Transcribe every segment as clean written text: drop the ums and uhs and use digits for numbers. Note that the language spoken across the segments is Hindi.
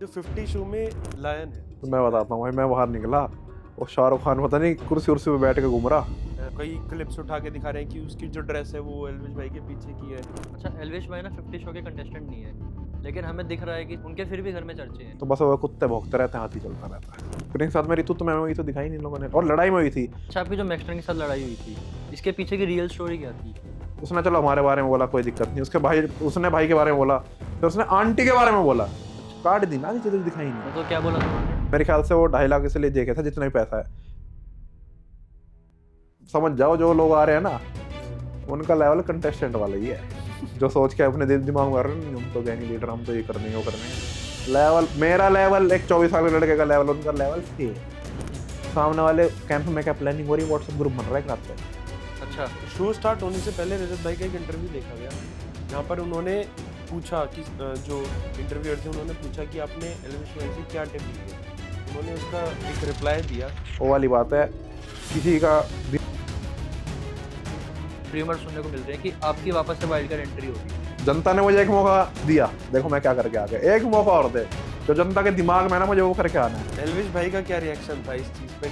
जो 50 शो में लायन है। तो मैं बताता हूँ भाई, मैं बाहर निकला और शाहरुख खान पता नहीं कुर्सी उर्सी पे बैठ के घूम रहा। कई क्लिप्स उठा के दिखा रहे हैं कि उसकी जो ड्रेस है वो एल्विश भाई के पीछे की है। अच्छा, एल्विश भाई ना 50 शो के कंटेस्टेंट नहीं है, लेकिन हमें दिख रहा है कि उनके फिर भी घर में चर्चे हैं। तो बस वो कुत्ते भौंकते रहते हैं, हाथी चलता रहता है। फिर एक साथ मेरी तो मैं हुई तो दिखाई नहीं लोगों ने, और लड़ाई में हुई थी। अच्छा, आपकी जो मैक्सटन के साथ लड़ाई हुई थी, इसके पीछे की रियल स्टोरी क्या थी? उसने चलो हमारे बारे में बोला, कोई दिक्कत नहीं। उसके भाई, उसने भाई के बारे में बोला, फिर उसने आंटी के बारे में बोला। काट दी ना, चीजें दिखाई नहीं। तो क्या बोला था उन्होंने? मेरे ख्याल से वो 2.5 लाख इसलिए देखे था जितना ही पैसा है। समझ जाओ, जो लोग आ रहे हैं ना उनका लेवल कंटेस्टेंट वाला ही है। जो सोच के अपने दिमाग में आ रहे हैं हम तो गैंग लीडर, हम तो ये करने हैं वो करने हैं। लेवल मेरा लेवल एक 24 साल के लड़के का लेवल, उनका लेवल से सामने वाले कैंप में क्या प्लानिंग हो रही है, व्हाट्सएप ग्रुप बन रहा है रात पे। अच्छा, शो स्टार्ट होने से पहले रजत भाई का एक इंटरव्यू देखा गया, जहाँ पर उन्होंने पूछा कि जो इंटरव्यूअर थे उन्होंने पूछा कि आपने एल्विश भाई से क्या टिप ली है। उन्होंने उसका एक रिप्लाई दिया। वो वाली बात है, किसी का रूमर सुनने को मिल रहे हैं कि आपकी वापस से वाइल्ड कार्ड एंट्री होगी। जनता ने मुझे एक मौका दिया, देखो मैं क्या करके आ गया। एक मौका और दे, जो जनता के दिमाग में ना मुझे वो करके आना है। एल्विश भाई का क्या रिएक्शन था इस चीज़ पे?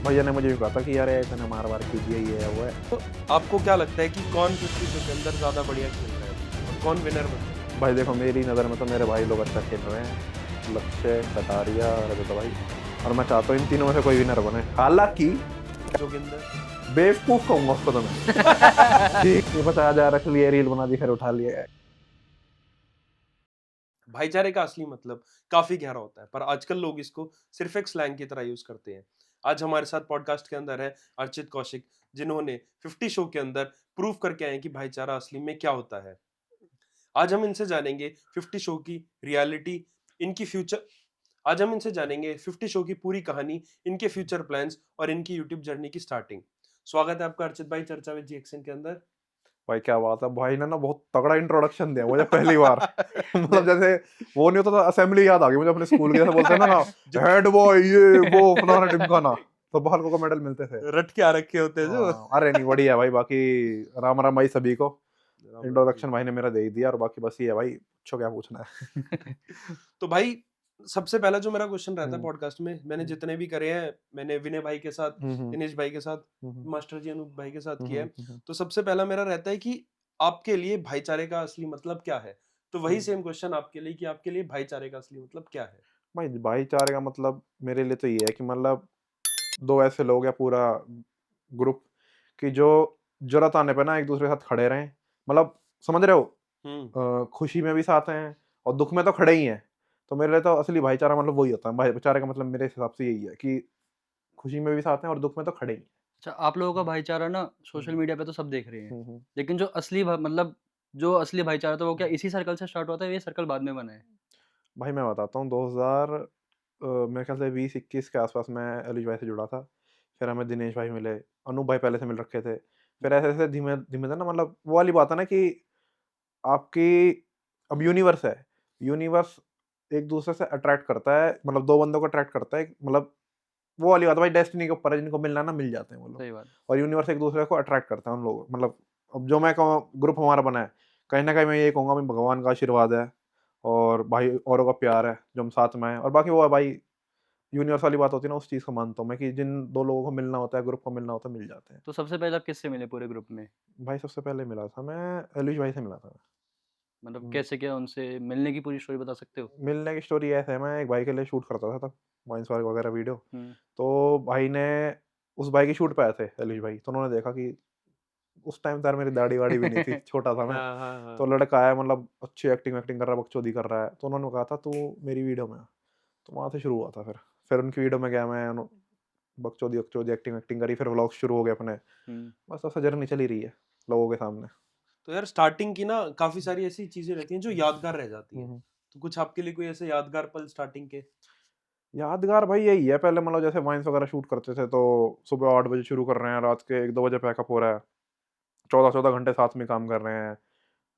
भैया ने मुझे भी कहा था कि यार इतने मार मार कीजिए, ये है वो है। तो आपको क्या लगता है कि कौन 50 शो के अंदर ज़्यादा बढ़िया खेल रहा है और कौन विनर बन? भाई देखो, मेरी नज़र में तो मेरे भाई लोग अच्छा खेल रहे हैं, लक्ष्य, कटारिया, रजत भाई। और मैं चाहता हूँ इन तीनों में से कोई विनर बने। हालांकि जोगिंदर बेवकूफ कहूंगा उसको तो मैं। ठीक, ये 50,000 रख लिए, रील बना दी, फिर उठा लिए। भाईचारे का असली मतलब काफी गहरा होता है, पर आजकल लोग इसको सिर्फ एक स्लैंग की तरह यूज करते हैं। आज हमारे साथ पॉडकास्ट के अंदर है अर्चित कौशिक, जिन्होंने 50 शो के अंदर प्रूव करके आए हैं कि भाईचारा असली में क्या होता है। आज हम इनसे जानेंगे 50 शो की रियलिटी, इनकी फ्यूचर आज हम इनसे जानेंगे 50 शो की पूरी कहानी, इनके फ्यूचर प्लान्स और इनकी यूट्यूब जर्नी की स्टार्टिंग। स्वागत है आपका अर्चित भाई चर्चा विद जीएक्सएन के अंदर। भाई क्या बात है, भाई ने ना बहुत तगड़ा इंट्रोडक्शन दिया मुझे पहली बार। मतलब जैसे वो नहीं होता था, असेंबली याद आ गई मुझे अपने स्कूल के, जैसे बोलते हैं ना हेड बॉय, ये वो फलाना ढिमकाना, तो बाहर को मेडल मिलते थे। रट के आ रखे होते हैं जो। हाँ, अरे नहीं बढ़िया भाई, बाकी राम राम भाई सभी को। राम राम इंट्रोडक्शन जी। भाई ने मेरा दे ही दिया, और बाकी बस ये है भाई, पूछो क्या पूछना है। तो भाई सबसे पहला जो मेरा क्वेश्चन रहता है हम्म, पॉडकास्ट में, मैंने हम्म, जितने भी करे हैं, मैंने विनय भाई के साथ, हम्म, दिनेश भाई के साथ, हम्म, मास्टर जी अनूप भाई के साथ किया है। हम्म, तो सबसे पहला मेरा रहता है कि आपके लिए भाईचारे का असली मतलब क्या है? तो वही हम्म। सेम क्वेश्चन आपके लिए कि आपके लिए भाईचारे का असली मतलब क्या है? भाई भाईचारे का मतलब मेरे लिए तो ये है कि मतलब दो ऐसे लोग या पूरा ग्रुप कि जो जरूरत आने पे ना एक दूसरे के साथ खड़े रहें। मतलब समझ रहे हो, हम्म। खुशी में भी साथ हैं और दुख में तो खड़े ही हैं। तो मेरे लिए तो असली भाईचारा मतलब वही होता है। भाईचारे का मतलब मेरे हिसाब से यही है कि खुशी में भी साथ हैं और दुख में तो खड़े ही हैं। अच्छा, आप लोगों का भाईचारा ना सोशल हम्म, मीडिया पे तो सब देख रहे हैं, हम्म। लेकिन जो असली मतलब जो असली भाईचारा था वो क्या इसी सर्कल से स्टार्ट होता है, ये सर्कल बाद में बना है? भाई मैं बताता हूँ, 2000 मेरे ख्याल से 20-21 के आसपास मैं एलिश भाई से जुड़ा था। फिर हमें दिनेश भाई मिले, अनूप भाई पहले से मिल रखे थे। फिर ऐसे ऐसे धीमे धीमे से ना, मतलब वो वाली बात है ना कि आपकी अब यूनिवर्स है, यूनिवर्स एक दूसरे से अट्रैक्ट करता है, मतलब दो बंदों को अट्रैक्ट करता है। मतलब वो वाली बात है भाई, डेस्टिनी के ऊपर है, जिनको मिलना ना मिल जाते हैं वो लोग। सही बात। और यूनिवर्स एक दूसरे को अट्रैक्ट करता है उन लोग, मतलब अब जो मैं कहूँ ग्रुप हमारा बना है, कहीं ना कहीं मैं ये कहूँगा भाई भगवान का आशीर्वाद है और भाई औरों का प्यार है जो हम साथ में हैं। और बाकी वो है भाई, यूनिवर्स वाली बात होती है ना, उस चीज़ को मानता हूँ मैं कि जिन दो लोगों को मिलना होता है, ग्रुप को मिलना होता है, मिल जाते हैं। तो सबसे पहले आप किससे मिले पूरे ग्रुप में? भाई सबसे पहले मिला था मैं एलिश भाई से मिला था। मतलब हम्म, कैसे, क्या उनसे मिलने की पूरी स्टोरी बता सकते हो? मिलने की स्टोरी ऐसे है, मैं एक भाई के लिए शूट करता था तब, वाइन्स वर्क वगैरह वीडियो। हुँ। तो भाई ने उस भाई की शूट पे आए थे एलिश भाई, तो उन्होंने देखा कि उस टाइम तो यार मेरी दाढ़ी वाड़ी भी नहीं थी, छोटा था मैं। हाँ हाँ तो हाँ। लड़का आया, मतलब अच्छी एक्टिंग एक्टिंग कर रहा है, बकचोदी कर रहा है, तो उन्होंने कहा था तू मेरी वीडियो में आ। तो वहाँ से शुरू हुआ था। फिर उनकी वीडियो में गया मैं, बकचोदी बकचोदी एक्टिंग एक्टिंग करी, फिर व्लॉग शुरू हो गए अपने। हुँ। बस ऐसा जर्नी चली रही है लोगों के सामने। तो यार स्टार्टिंग की ना काफी सारी ऐसी चीजें रहती हैं जो यादगार रह जाती हैं। हम्म। तो कुछ आपके लिए कोई ऐसे यादगार पल स्टार्टिंग के? यादगार भाई यही है, पहले मतलब जैसे वाइन्स वगैरह शूट करते थे तो सुबह 8 बजे शुरू कर रहे हैं, रात के 1-2 बजे पैकअप हो रहा है, 14-14 घंटे साथ में काम कर रहे हैं,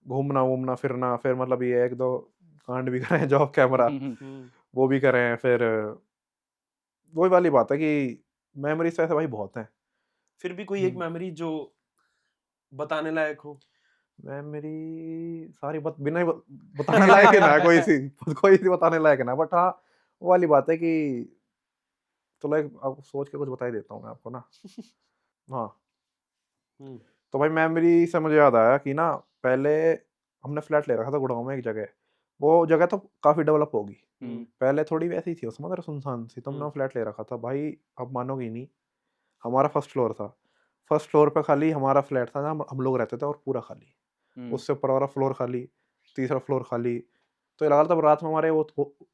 घूमना वूमना फिरना। फिर मतलब ये 1-2 कांड भी करे हैं, जॉब कैमरा हुँ। वो भी करे हैं। फिर वही वाली बात है कि मेमोरीज तो ऐसे भाई बहुत हैं। फिर भी कोई एक हम्म। मेमोरी जो बताने लायक हो? मैं मेरी सारी बात बिना ही बताने लायक ही ना है कोई सी बताने लायक ना, बट हाँ वो वाली बात है कि चलो एक आप सोच के कुछ बता ही देता हूँ मैं आपको ना। हाँ, हम्म तो भाई मेमोरी से मुझे याद आया कि ना पहले हमने फ्लैट ले रखा था गुड़गांव में एक जगह। वो जगह तो काफ़ी डेवलप होगी। पहले थोड़ी वैसी ही थी उसमें मतलब सुनसान सी, तो हमने वो फ्लैट ले रखा था भाई। आप मानोगे ही नहीं, हमारा फर्स्ट फ्लोर था। फर्स्ट फ्लोर पे खाली हमारा फ्लैट था, जहाँ हम लोग रहते थे, और पूरा खाली। उससे ऊपर वाला फ्लोर खाली, तीसरा फ्लोर खाली। तो ये लगा तब रात में हमारे वो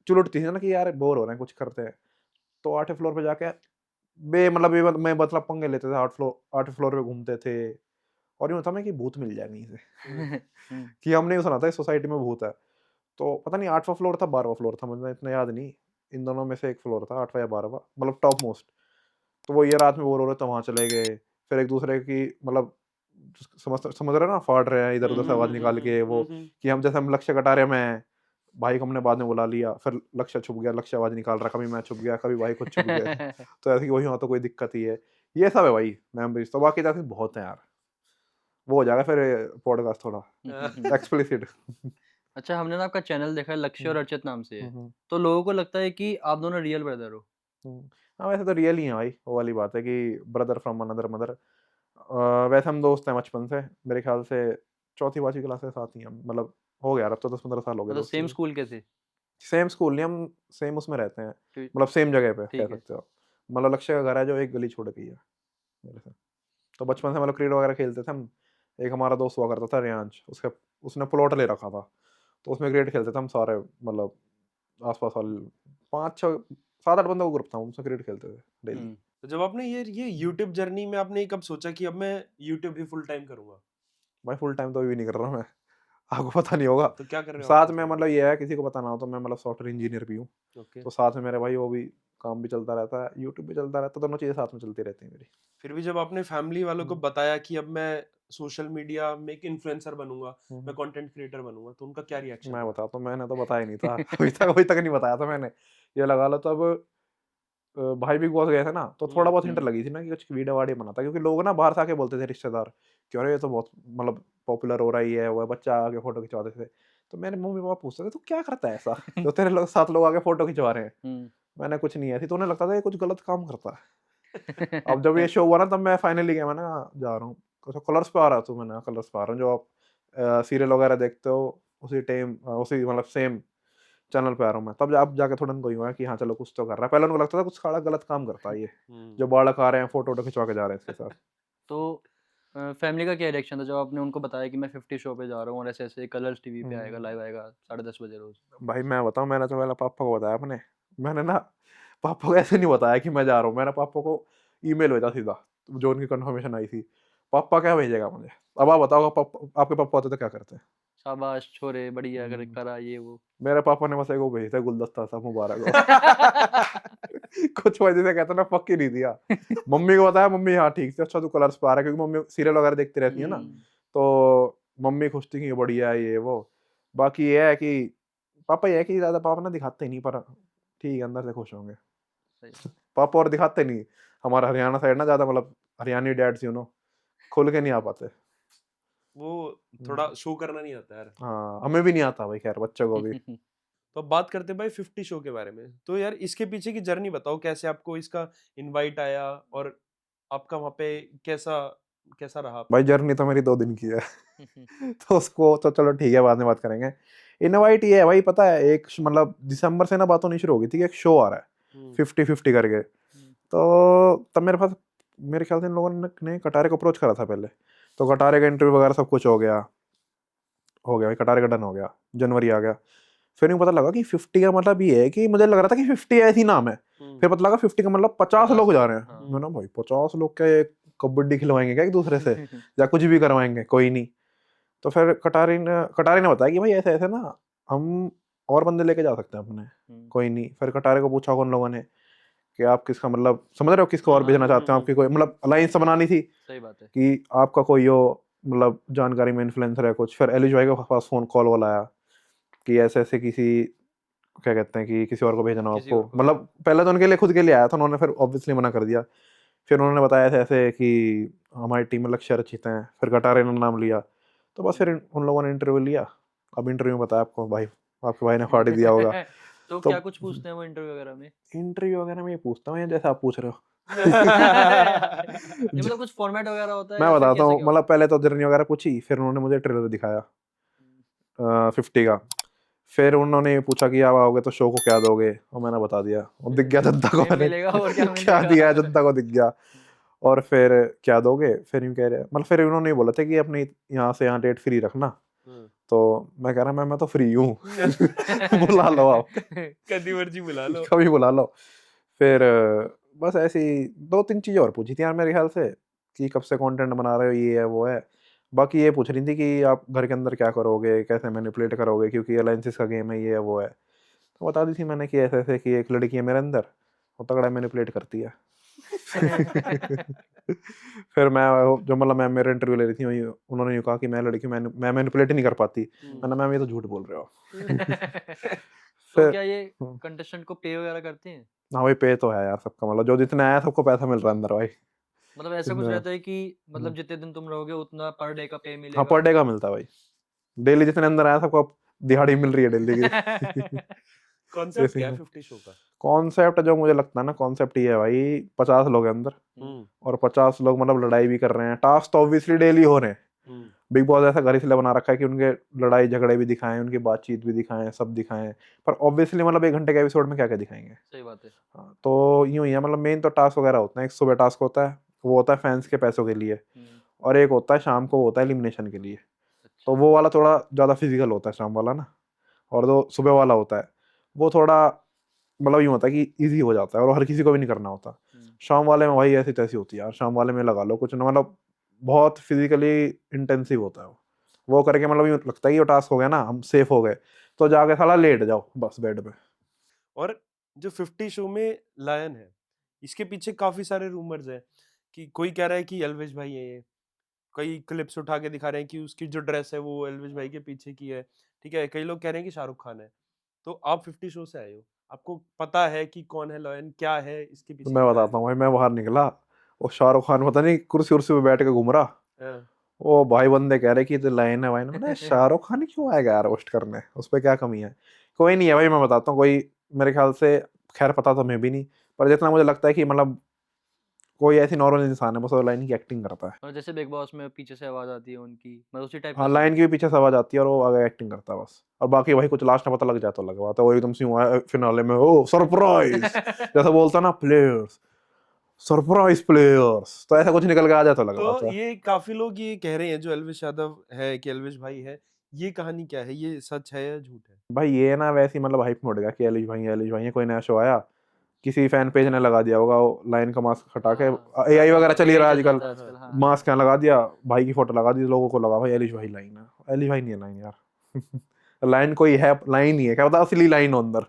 चुल उठती थी ना कि यार बोर हो रहे हैं कुछ करते हैं। तो आठवें फ्लोर पे जाके मैं मतलब पंगे लेते थे, आठवें फ्लोर पे घूमते थे। और यूँ होता मैं कि भूत मिल जाए कहीं से कि हमने यूँ सुना था इस सोसाइटी में भूत है। तो पता नहीं 8वां फ्लोर था 12वां फ्लोर था, मुझे इतना याद नहीं। इन दोनों में से एक फ्लोर था 8वां या 12वां, मतलब टॉप मोस्ट। तो वो ये रात में बोर हो रहे तो वहाँ चले गए। फिर एक दूसरे की मतलब समझ रहे हो ना, फाड़ रहे हैं इधर उधर से आवाज़ निकाल के वो, कि हम लक्ष्य कटारे में हैं। भाई को हमने बाद में बुला लिया, फिर लक्ष्य छुप गया, लक्ष्य आवाज़ निकाल रहा, कभी मैं छुप गया, कभी भाई खुद छुप गए। तो ऐसे कि वही, वहाँ तो कोई दिक्कत ही है। ये सब है भाई मेमोरीज। तो बाकी तो बहुत हैं यार, वो हो जाएगा फिर पॉडकास्ट थोड़ा एक्सप्लिसिट। अच्छा, हमने ना आपका चैनल देखा है, लक्ष्य और हम्म, अर्चित नाम से है। हम्म, तो लोगों को लगता है कि आप दोनों रियल ब्रदर हो। हाँ वैसे तो रियल ही है भाई, वो वाली बात है कि ब्रदर फ्रॉम अनदर मदर। वैसे हम दोस्त हैं बचपन से, मेरे ख्याल से चौथी पांचवी क्लास से साथ ही हम, मतलब हो गया अब तो 10-15 साल हो गए मतलब दोस्ती सेम को। स्कूल के थे। सेम स्कूल नहीं, हम सेम उसमें रहते हैं, ठीक। मतलब सेम जगह पे कह ठीक है। सकते हो आप। मतलब लक्ष्य का घर है जो एक गली छोड़ के ही है मेरे से। तो बचपन से मतलब क्रिकेट वगैरह खेलते थे हम। एक हमारा दोस्त हुआ करता था रियांश, उसने प्लॉट ले रखा था, तो उसमें क्रिकेट खेलते थे हम सारे, मतलब आसपास वाले 5-6 7-8 बंदों का ग्रुप था, उसमें क्रिकेट खेलते थे डेली। हम्म तो जब आपने ये यूट्यूब जर्नी में आपने कब सोचा कि अब मैं यूट्यूब ही फुल टाइम करूंगा? भाई फुल टाइम तो अभी भी नहीं कर रहा मैं, आपको पता नहीं होगा। तो क्या कर रहे हो आप साथ में आजकल? मतलब ये है, किसी को पता ना हो तो मैं मतलब सॉफ्टवेयर इंजीनियर भी हूँ। ओके। तो साथ में मेरे भाई वो भी काम भी चलता रहता है, यूट्यूब भी चलता रहता है, दोनों चीज़ें साथ में चलती रहती हैं मेरी। फिर भी जब आपने फैमिली वालों को हम्म, बताया कि अब मैं सोशल मीडिया में एक इन्फ्लुएंसर बनूंगा, मैं हम्म। कंटेंट क्रिएटर बनूंगा, तो उनका क्या रिएक्शन मैं था? बताता हूँ, मैंने तो बताया ही नहीं था अभी तक नहीं बताया था मैंने। ये लगा लो तब भाई बिग बॉस गए थे ना, तो थोड़ा बहुत हिंट लगी थी ना कि कुछ वीडियो वाडियो बनाता, क्योंकि लोग ना बाहर से आके बोलते थे रिश्तेदार कि अरे ये तो बहुत मतलब पॉपुलर हो रहा ही है, वो बच्चा आके फोटो खिंचवाते थे। तो मेरे मम्मी पापा पूछते थे तू क्या करता है ऐसा जो तेरे लोग 7 लोग आके फोटो खिंचवा रहे हैं। हम्म मैंने कुछ नहीं, ऐसी तो उन्हें लगता था ये कुछ गलत काम करता है। अब जब ये शो हुआ ना तब मैं फाइनली गया, मैंने कहा जा रहा हूँ। तो कलर्स पे आ रहा था, मैंने कलर्स पे आ रहा हूँ, जो आप सीरियल वगैरह देखते हो उसी टाइम उसी मतलब सेम चैनल पे आ रहा हूँ मैं। तब अब जाके थोड़ा उनको हुआ कि हाँ चलो कुछ तो कर रहा है। पहले उनको लगता था कुछ साला गलत काम करता है ये, जो बालक आ रहे हैं फोटो वोटो खिंचवा के जा रहे हैं इसके साथ। तो फैमिली का क्या रिएक्शन था जब आपने उनको बताया कि मैं 50 शो पे जा रहा हूँ और ऐसे ऐसे कलर्स टीवी पे आएगा, हम्म, लाइव आएगा 10:30 बजे रोज। भाई मैं बताऊँ, मैंने तो पहले पापा को बताया अपने। मैंने ना पापा को ऐसे नहीं बताया कि मैं जा रहा हूँ, मैंने पापा को ईमेल भेजा सीधा, जो उनकी कंफर्मेशन आई थी। पापा क्या भेजेगा मुझे, अब आप बताओ, आपके पापा होते तो क्या करते हैं। शाबाश छोरे, बढ़िया कर हम्म, करा ये वो। मेरे पापा ने बस एक वो भेजा था, गुलदस्ता था मुबारक हो कुछ वजह से कहते ना पक ही नहीं दिया। मम्मी को बताया, मम्मी हाँ ठीक थी, अच्छा तू कलर्स पे आ रहा है, क्योंकि मम्मी सीरियल वगैरह देखती रहती है ना। हम्म तो मम्मी खुश थी कि बढ़िया है ये वो। बाकी ये है कि पापा ये है कि ज्यादा पापा ना दिखाते नहीं, पर ठीक है अंदर से खुश होंगे। सही। पापा और दिखाते नहीं। हमारा हरियाणा साइड ना ज्यादा मतलब हरियाणी डैड्स खुल के नहीं आ पाते। वो हम्म, थोड़ा शो करना नहीं आता यार। हाँ हमें भी नहीं आता भाई, खैर बच्चों को भी। तो अब बात करते हैं भाई 50 शो के बारे में। तो यार इसके पीछे की जर्नी बताओ, कैसे आपको इसका इनवाइट आया और आपका वहाँ पे कैसा कैसा रहा भाई आपका? जर्नी तो मेरी 2 दिन की है तो उसको तो चलो ठीक है, बाद में बात करेंगे। इनवाइट ये है भाई, पता है एक मतलब दिसंबर से ना बात होनी शुरू हो गई थी कि एक शो आ रहा है हम्म 50-50 करके। तो तब मेरे पास, मेरे ख्याल से इन लोगों ने कटारे को अप्रोच करा था पहले। तो कटारे का इंटरव्यू वगैरह सब कुछ हो गया भाई, कटारे का डन हो गया। जनवरी आ गया। फिर मुझे पता लगा कि 50 का मतलब ये है कि मुझे लग रहा था कि 50 ऐसी नाम है। हम्म फिर पता लगा 50 का मतलब 50 50 लोग जा लोग, रहे हैं। हाँ। मैंने भाई 50 लोग क्या ये कबड्डी खिलवाएंगे क्या एक दूसरे से, या कुछ भी करवाएंगे, कोई नहीं। तो फिर कटारी ने बताया कि भाई ऐसे ऐसे ना हम और बंदे लेके जा सकते हैं अपने। कोई नहीं, फिर कटारे को पूछा उन लोगों ने कि आप किसका मतलब समझ रहे हो, किसको और भेजना चाहते हो, आपकी कोई मतलब अलायंस बनानी थी सही बात है। कि आपका कोई हो मतलब जानकारी में इन्फ्लुएंसर है कुछ। फिर एलिश भाई के पास फोन कॉल वाला आया कि ऐसे ऐसे किसी, क्या कहते हैं कि किसी और को भेजना हो किसी और आपको। को, हाँ। मतलब पहले तो उनके लिए खुद के लिए आया था, उन्होंने फिर ऑब्वियसली मना कर दिया। फिर उन्होंने बताया ऐसे ऐसे कि हमारी टीम में लक्ष्य रचित हैं, फिर कटारे ने नाम लिया। तो बस फिर उन लोगों ने इंटरव्यू लिया। अब इंटरव्यू में बताया आपको भाई, आपके भाई ने फाड़ ही दिया होगा। तो तो क्या कुछ पूछते हैं वो इंटरव्यू वगैरह में? इंटरव्यू वगैरह में ये पूछता हूँ या जैसे आप पूछ रहे हो। नहीं, ज- मतलब कुछ फॉर्मेट वगैरह होता है मैं या फिर बताता कैसे हूँ, क्या मतलब होता पहले तो जर्नी वगैरह पूछी, फिर उन्होंने मुझे ट्रेलर दिखाया है? 50 का। फिर उन्होंने पूछा कि आप आओगे तो शो को क्या दोगे, और मैंने बता दिया, और दिख गया जनता को फेम मैंने मिलेगा और क्या क्या दिया है, मिलेगा? जनता को दिख गया। और फिर क्या दोगे, फिर यूँ कह रहे, मतलब फिर उन्होंने ये बोला था कि अपनी यहाँ से यहाँ डेट फ्री रखना। तो मैं कह रहा मैं तो फ्री हूँ बुला लो आप, कदी मर्जी बुला लो। कभी बुला लो। फिर बस ऐसी 2-3 चीज़ें और पूछी थी यार मेरे ख्याल से, कि कब से कंटेंट बना रहे हो, ये है वो है। बाकी ये पूछ रही थी कि आप घर के अंदर क्या करोगे, कैसे मैनिपुलेट करोगे, क्योंकि अलायंसेस का गेम है, ये है वो है। तो बता दी थी मैंने कि ऐसे ऐसे कि एक लड़की है मेरे अंदर, वो तगड़ा मैनिपुलेट करती है। फिर मैं जो मतलब मैम मेरे इंटरव्यू ले रही थी, वही उन्होंने यूँ कहा कि मैं लड़की मैं मैनिपुलेट नहीं कर पाती। मैंने मैम ये तो झूठ बोल रहे हो। तो फिर क्या ये कंटेस्टेंट को पे वगैरह करते हैं? हाँ भाई, पे तो है यार सबका, मतलब जो जितने आया सबको पैसा मिल रहा है अंदर भाई। मतलब ऐसा कुछ जितने रहता है कि मतलब जितने दिन तुम रहोगे उतना पर डे का पे हाँ, मिलेगा? पर डे का मिलता है भाई। डेली जितने अंदर आया सबको अब दिहाड़ी मिल रही है डेली की। कॉन्सेप्ट ऐसे क्या है है 50 शो का? कॉन्सेप्ट, जो मुझे लगता है ना कॉन्सेप्ट ये है भाई, 50 लोग हैं अंदर, और 50 लोग मतलब लड़ाई भी कर रहे हैं। टास्क तो ऑब्वियसली डेली हो रहे हैं। बिग बॉस ऐसा घर इसलिए बना रखा है कि उनके लड़ाई झगड़े भी दिखाएं, उनकी बातचीत भी दिखाएं, सब दिखाएं। पर ऑब्वियसली मतलब 1 घंटे के एपिसोड में क्या क्या दिखाएंगे। सही बात है। हाँ, तो यूं ही है, मतलब मेन तो टास्क वगैरह होते हैं। एक सुबह टास्क होता है, वो होता है फैंस के पैसों के लिए, और एक होता है शाम को, वो होता है एलिमिनेशन के लिए। तो अच्छा। वो वाला थोड़ा ज़्यादा फिजिकल होता है शाम वाला ना, और जो सुबह वाला होता है वो थोड़ा मतलब यूँ होता है कि इजी हो जाता है, और हर किसी को भी नहीं करना होता। शाम वाले में भाई ऐसी तैसी होती है यार, शाम वाले में लगा लो कुछ ना, मतलब बहुत फिजिकली इंटेंसिव होता है वो करके मतलब यूँ लगता है कि वो टास्क हो गया ना, हम सेफ हो गए, तो जाके साला लेट जाओ बस बेड पे। और जो 50 शो में लायन है, इसके पीछे काफी सारे रूमर्स हैं कि कोई कह रहा है कि एल्विश भाई है ये, कई क्लिप्स उठा के दिखा रहे हैं कि उसकी जो ड्रेस है वो एल्विश भाई के पीछे की है, ठीक है। कई लोग कह रहे हैं कि शाहरुख खान है। तो आप 50 शो से आए हो, आपको पता है कि कौन है लायन, क्या है इसके तो पीछे मैं की बताता कहानी? हूँ भाई, मैं बाहर निकला, वो शाहरुख खान पता नहीं कुर्सी उर्सी पे बैठ के घूम रहा। हाँ। ओ भाई, बंदे कह रहे कि तो लाइन है भाई, मैंने शाहरुख खान ही क्यों आएगा यार रोस्ट करने, उस पर क्या कमी है। कोई नहीं है भाई, मैं बताता हूँ कोई, मेरे ख्याल से, खैर पता तो मैं भी नहीं, पर जितना मुझे लगता है कि मतलब कोई ऐसी नॉर्मल इंसान है, बस वो लाइन की एक्टिंग करता है। और जैसे बिग बॉस में पीछे से आवाज आती है उनकी, मतलब उसी टाइप का हाँ, सीन लाइन है? की भी पीछे से आवाज आती है और वो आगे एक्टिंग करता है बस, और बाकी भाई कुछ लास्ट में पता लग जाए तो लगा बात है, वो एकदम से हुआ फिनाले में, ओ सरप्राइज जैसा बोलता ना, प्लेयर्स सरप्राइज प्लेयर्स, तो ऐसा कुछ निकल के आ जाए तो लगा बात तो है। ये काफी लोग ये कह रहे हैं जो एल्विश यादव है कि एल्विश भाई है, ये कहानी क्या है, ये सच है या झूठ है? भाई ये ना वैसे ही मतलब हाइप में उड़ गया कि एलिश भाई है, कोई नया शो आया, किसी फैन पेज ने लगा दिया होगा वो लाइन का मास्क हटा के, हाँ, एआई वगैरह चल ही यही रहा है चल आजकल, जाता है हाँ, आजकल, हाँ। हाँ। मास्क यहाँ लगा दिया, भाई की फोटो लगा दी, लोगों को लगा भाई एलिश भाई लाइन है, एलिश भाई नहीं है लाइन यार। लाइन कोई है, लाइन ही है, क्या पता असली लाइन हो अंदर।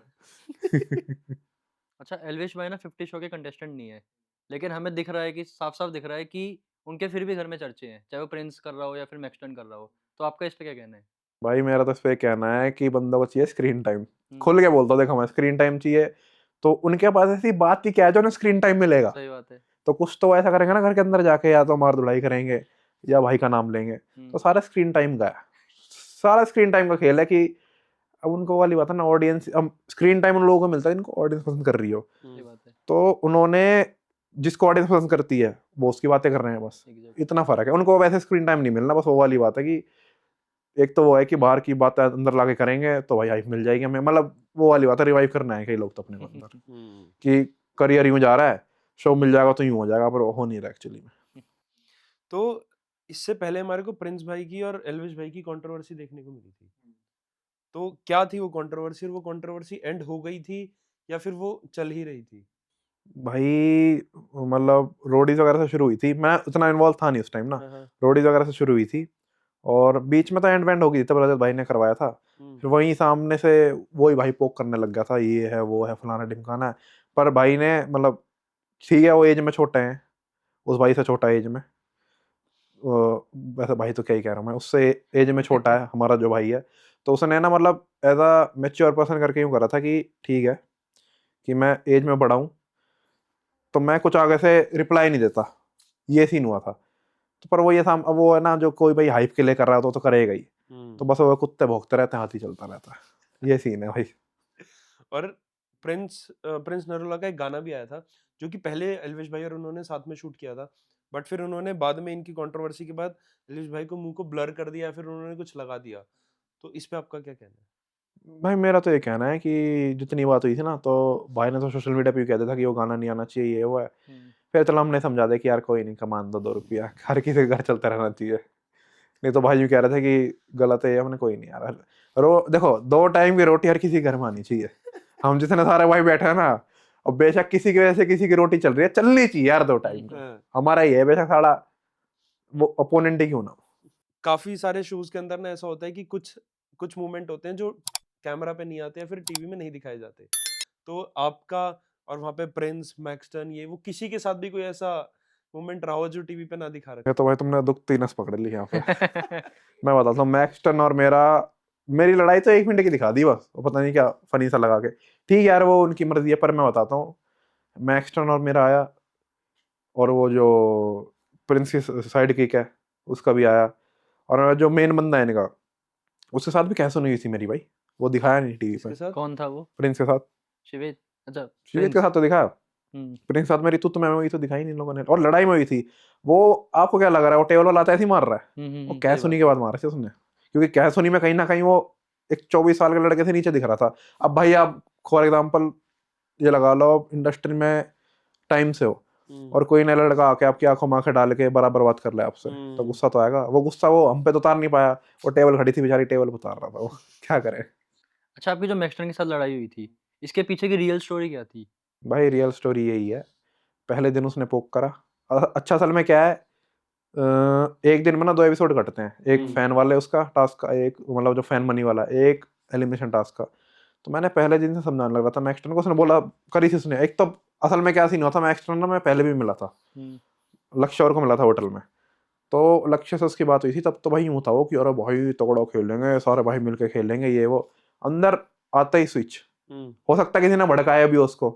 अच्छा, एल्विश भाई ना 50 शो के कंटेस्टेंट नहीं है, लेकिन हमें दिख रहा है कि साफ-साफ दिख रहा है कि उनके फिर भी घर में चर्चे हैं, चाहे वो प्रिंस कर रहा हो या फिर मैक्सटन कर रहा हो। तो आपका इस पे क्या कहना है? भाई मेरा तो इस पे कहना है कि बंदों को चाहिए स्क्रीन टाइम। हुँ, खुल के बोलता हूँ, देखो मैं स्क्रीन टाइम चाहिए, तो उनके पास ऐसी बात ही क्या है जो उन्हें स्क्रीन टाइम मिलेगा। सही बात है। तो कुछ तो ऐसा करेंगे ना घर के अंदर जाके, या तो मार धुलाई करेंगे या भाई का नाम लेंगे, तो सारा स्क्रीन टाइम का है, सारा स्क्रीन टाइम का खेल है। कि अब उनको वाली बात है ना, ऑडियंस, अब स्क्रीन टाइम उन लोगों को मिलता है इनको ऑडियंस पसंद कर रही हो, सही बात है। तो उन्होंने जिसको ऑडियंस पसंद करती है वो उसकी बातें कर रहे हैं बस, एग्ज़ैक्टली। इतना फर्क है। उनको वैसे स्क्रीन टाइम नहीं मिलना, बस वो वाली बात है कि एक तो वो है कि बाहर की बातें अंदर लाके करेंगे तो भाई हाइप मिल जाएगी हमें, मतलब वो वाली बात है, रिवाइव करना है कई लोग तो अपने को अंदर, कि करियर यूं जा रहा है, शो मिल जाएगा तो यूं हो जाएगा, पर वो हो नहीं रहा एक्चुअली में। तो इससे पहले हमारे को प्रिंस भाई की और एल्विश भाई की कंट्रोवर्सी देखने को मिली थी। तो क्या थी वो कंट्रोवर्सी, और वो कंट्रोवर्सी एंड हो गई थी या फिर वो चल ही रही थी? भाई मतलब रोडीज वगैरह से शुरू हुई थी, मैं उतना इन्वॉल्व था नहीं उस टाइम ना, हाँ, हाँ। रोडीज वगैरह से शुरू हुई थी, और बीच में तो एंड वेंड हो गई थी, तब रजत भाई ने करवाया था। फिर वहीं सामने से वही भाई पोक करने लग गया था, ये है वो है फलाना ढिमकाना है, पर भाई ने मतलब, ठीक है वो एज में छोटे हैं, उस भाई से छोटा एज में, वैसे भाई तो क्या ही कह रहा हूँ मैं, उससे एज में छोटा है हमारा जो भाई है, तो उसने ना मतलब एज अ मेच्योर पर्सन करके यूँ करा था कि ठीक है कि मैं एज में बड़ा हूँ, तो मैं कुछ आगे से रिप्लाई नहीं देता, ये सीन हुआ था। तो पर वो ये था, अब वो है ना, जो कोई भाई हाइप के लिए कर रहा है तो करेगा ही, तो बस वो कुत्ते भौंकते रहते हैं, हाथी चलता रहता है, ये सीन है भाई। और प्रिंस नरूला का एक गाना भी आया था जो कि पहले एल्विश भाई और उन्होंने साथ में शूट किया था, बट फिर उन्होंने बाद में इनकी कंट्रोवर्सी के बाद एल्विश भाई को मुंह को ब्लर कर दिया, फिर उन्होंने कुछ लगा दिया, तो इस पे आपका क्या कहना है? भाई मेरा तो ये कहना है कि जितनी बात हुई थी ना, तो भाई ने तो सोशल मीडिया पे भी कहता था कि वो गाना नहीं आना चाहिए, ये वो है। फिर चलो हमने समझा दिया कि यार कोई नहीं, कमान दो 2 रुपया, हर किसी के घर चलता रहना चाहिए। नहीं तो भाई यूँ कह रहे थे कि गलत है ये, हमने कोई नहीं यार, देखो 2 टाइम की रोटी हर किसी के घर में आनी चाहिए। हम जितने सारे भाई बैठे हैं ना, और बेशक किसी की वजह से किसी की रोटी चल रही है, चलनी चाहिए यार 2 टाइम का, हमारा ये है, बेशक सारा वो अपोनेंट ही क्यों ना हो। काफी सारे शोज के अंदर ना ऐसा होता है कि कुछ कुछ मूवमेंट होते हैं जो कैमरा पे नहीं आते या फिर टीवी में नहीं दिखाए जाते, तो आपका और वहाँ पे प्रिंस मैक्सटन ये वो किसी के साथ भी कोई ऐसा मूवमेंट रहा हो जो टीवी पे ना दिखा रखा ये तो भाई तुमने दुखती नस पकड़ ली यहाँ पे। मैं बताता हूँ, मैक्सटन और मेरी लड़ाई तो 1 मिनट की दिखा दी बस, वो पता नहीं क्या फनी सा लगा के, ठीक यार वो उनकी मर्जी है, पर मैं बताता हूँ, मैक्सटन और मेरा आया, और वो जो प्रिंस की साइड किक है उसका भी आया, और जो मेन बंदा है इनका, उसके साथ भी कैसे नहीं हुई थी मेरी भाई, वो दिखाया नहीं टीवी पे। इसके साथ? कौन था वो? प्रिंस के साथ, शिवेत? अच्छा, शिवित के प्रिंस। साथ तो दिखाया, हम्म, प्रिंस के साथ मेरी तुत में हुई तो दिखाई नहीं इन लोगों ने, और लड़ाई में हुई थी वो। आपको क्या लग रहा है वो टेबल वाला आता है ऐसे ही मार रहा है? वो सही कैसुनी बात के है। बाद मारा था उसने, क्योंकि कैसुनी में कहीं ना कहीं वो एक 24 साल के लड़के से नीचे दिख रहा था। अब भाई आप फॉर एग्जाम्पल ये लगा लो, इंडस्ट्री में टाइम से हो, और कोई नया लड़का आके आपकी आंखों में आंखें डाल के बराबर बात कर ले आपसे, तो गुस्सा तो आएगा। वो गुस्सा वो हम पे तो उतार नहीं पाया, वो टेबल खड़ी थी बेचारी, टेबल पे उतार रहा था वो। क्या करे अच्छा, आपकी जो मैक्सटन के साथ लड़ाई हुई थी, इसके पीछे की रियल स्टोरी क्या थी? भाई, रियल स्टोरी यही है, पहले दिन उसने पोक करा। अच्छा असल में क्या है, एक दिन में ना 2 एपिसोड कटते हैं, एक फैन वाले उसका टास्क का, एक मतलब जो फैन मनी वाला, एक एलिमिनेशन टास्क का। तो मैंने पहले दिन से समझाने लग रहा था मैक्सटन को, उसने बोला करी थी उसने। एक तो असल में क्या सीन हुआ था, मैक्सटन ना मैं पहले भी मिला था, लक्ष्य और को मिला था होटल में, तो लक्ष्य से उसकी बात हुई थी, तब तो भाई यूँ था वो कि अरे भाई तगड़ा खेलेंगे, सारे भाई मिलके खेलेंगे ये वो। अंदर आते ही स्विच, हो सकता है किसी ने भड़काया भी हो उसको,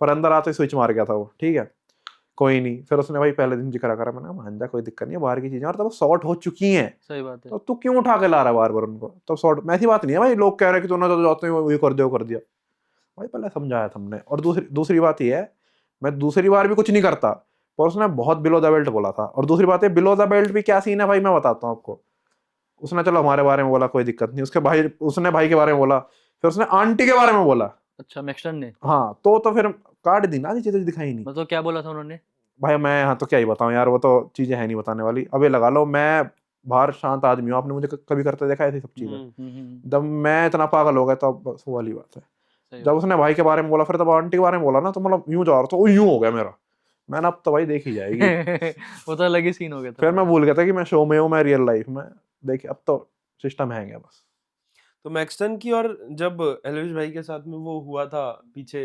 पर अंदर आते ही स्विच मार गया था वो, ठीक है कोई नहीं। फिर उसने भाई पहले दिन जिक्र करा, मैंने कहा मान जा कोई दिक्कत नहीं है, बाहर की चीजें, और तब शॉर्ट हो चुकी हैं, सही बात है। तो तू क्यों उठा के ला रहा है बार बार उनको, तो शॉर्ट में ऐसी बात नहीं है भाई, लोग कह रहे हैं कि तूने तो जाते हैं ये कर दिया वो कर दिया, भाई पहले समझाया था हमने। और दूसरी दूसरी बात ये है, मैं दूसरी बार भी कुछ नहीं करता, पर उसने बहुत बिलो द बेल्ट बोला था। और दूसरी बात है, बिलो द बेल्ट भी क्या सीन है भाई, मैं बताता हूँ आपको। उसने चलो हमारे बारे में बोला, कोई दिक्कत नहीं, उसके भाई, उसने भाई के बारे में बोला, फिर उसने आंटी के बारे में बोला। अच्छा, मैक्सटन ने? हाँ तो फिर काट दी ना, आधी चीजें दिखाई नहीं। मतलब क्या बोला था उन्होंने? भाई मैं यहाँ तो क्या ही बताऊँ यार, वो तो चीजें है नहीं बताने वाली। अब ये लगा लो, मैं बाहर शांत आदमी हूँ, आपने मुझे कभी करते देखा ऐसी सब चीजें? जब मैं इतना पागल हो गया तब बस वो वाली बात है। सही जब बात। उसने भाई के बारे में बोला, फिर तब आंटी के बारे में बोला ना, तो मतलब यूं जा रहा था, वो यूं हो गया मेरा, मैंने अब तो भाई देखी जाएगी। वो तो अलग ही सीन हो गया था फिर मैं पूरा। भूल गया था कि मैं शो में हूँ, मैं रियल लाइफ में। देखिए अब तो सिस्टम हैंग है बस। तो मैक्सटन की और जब एल्विश भाई के साथ में वो हुआ था पीछे,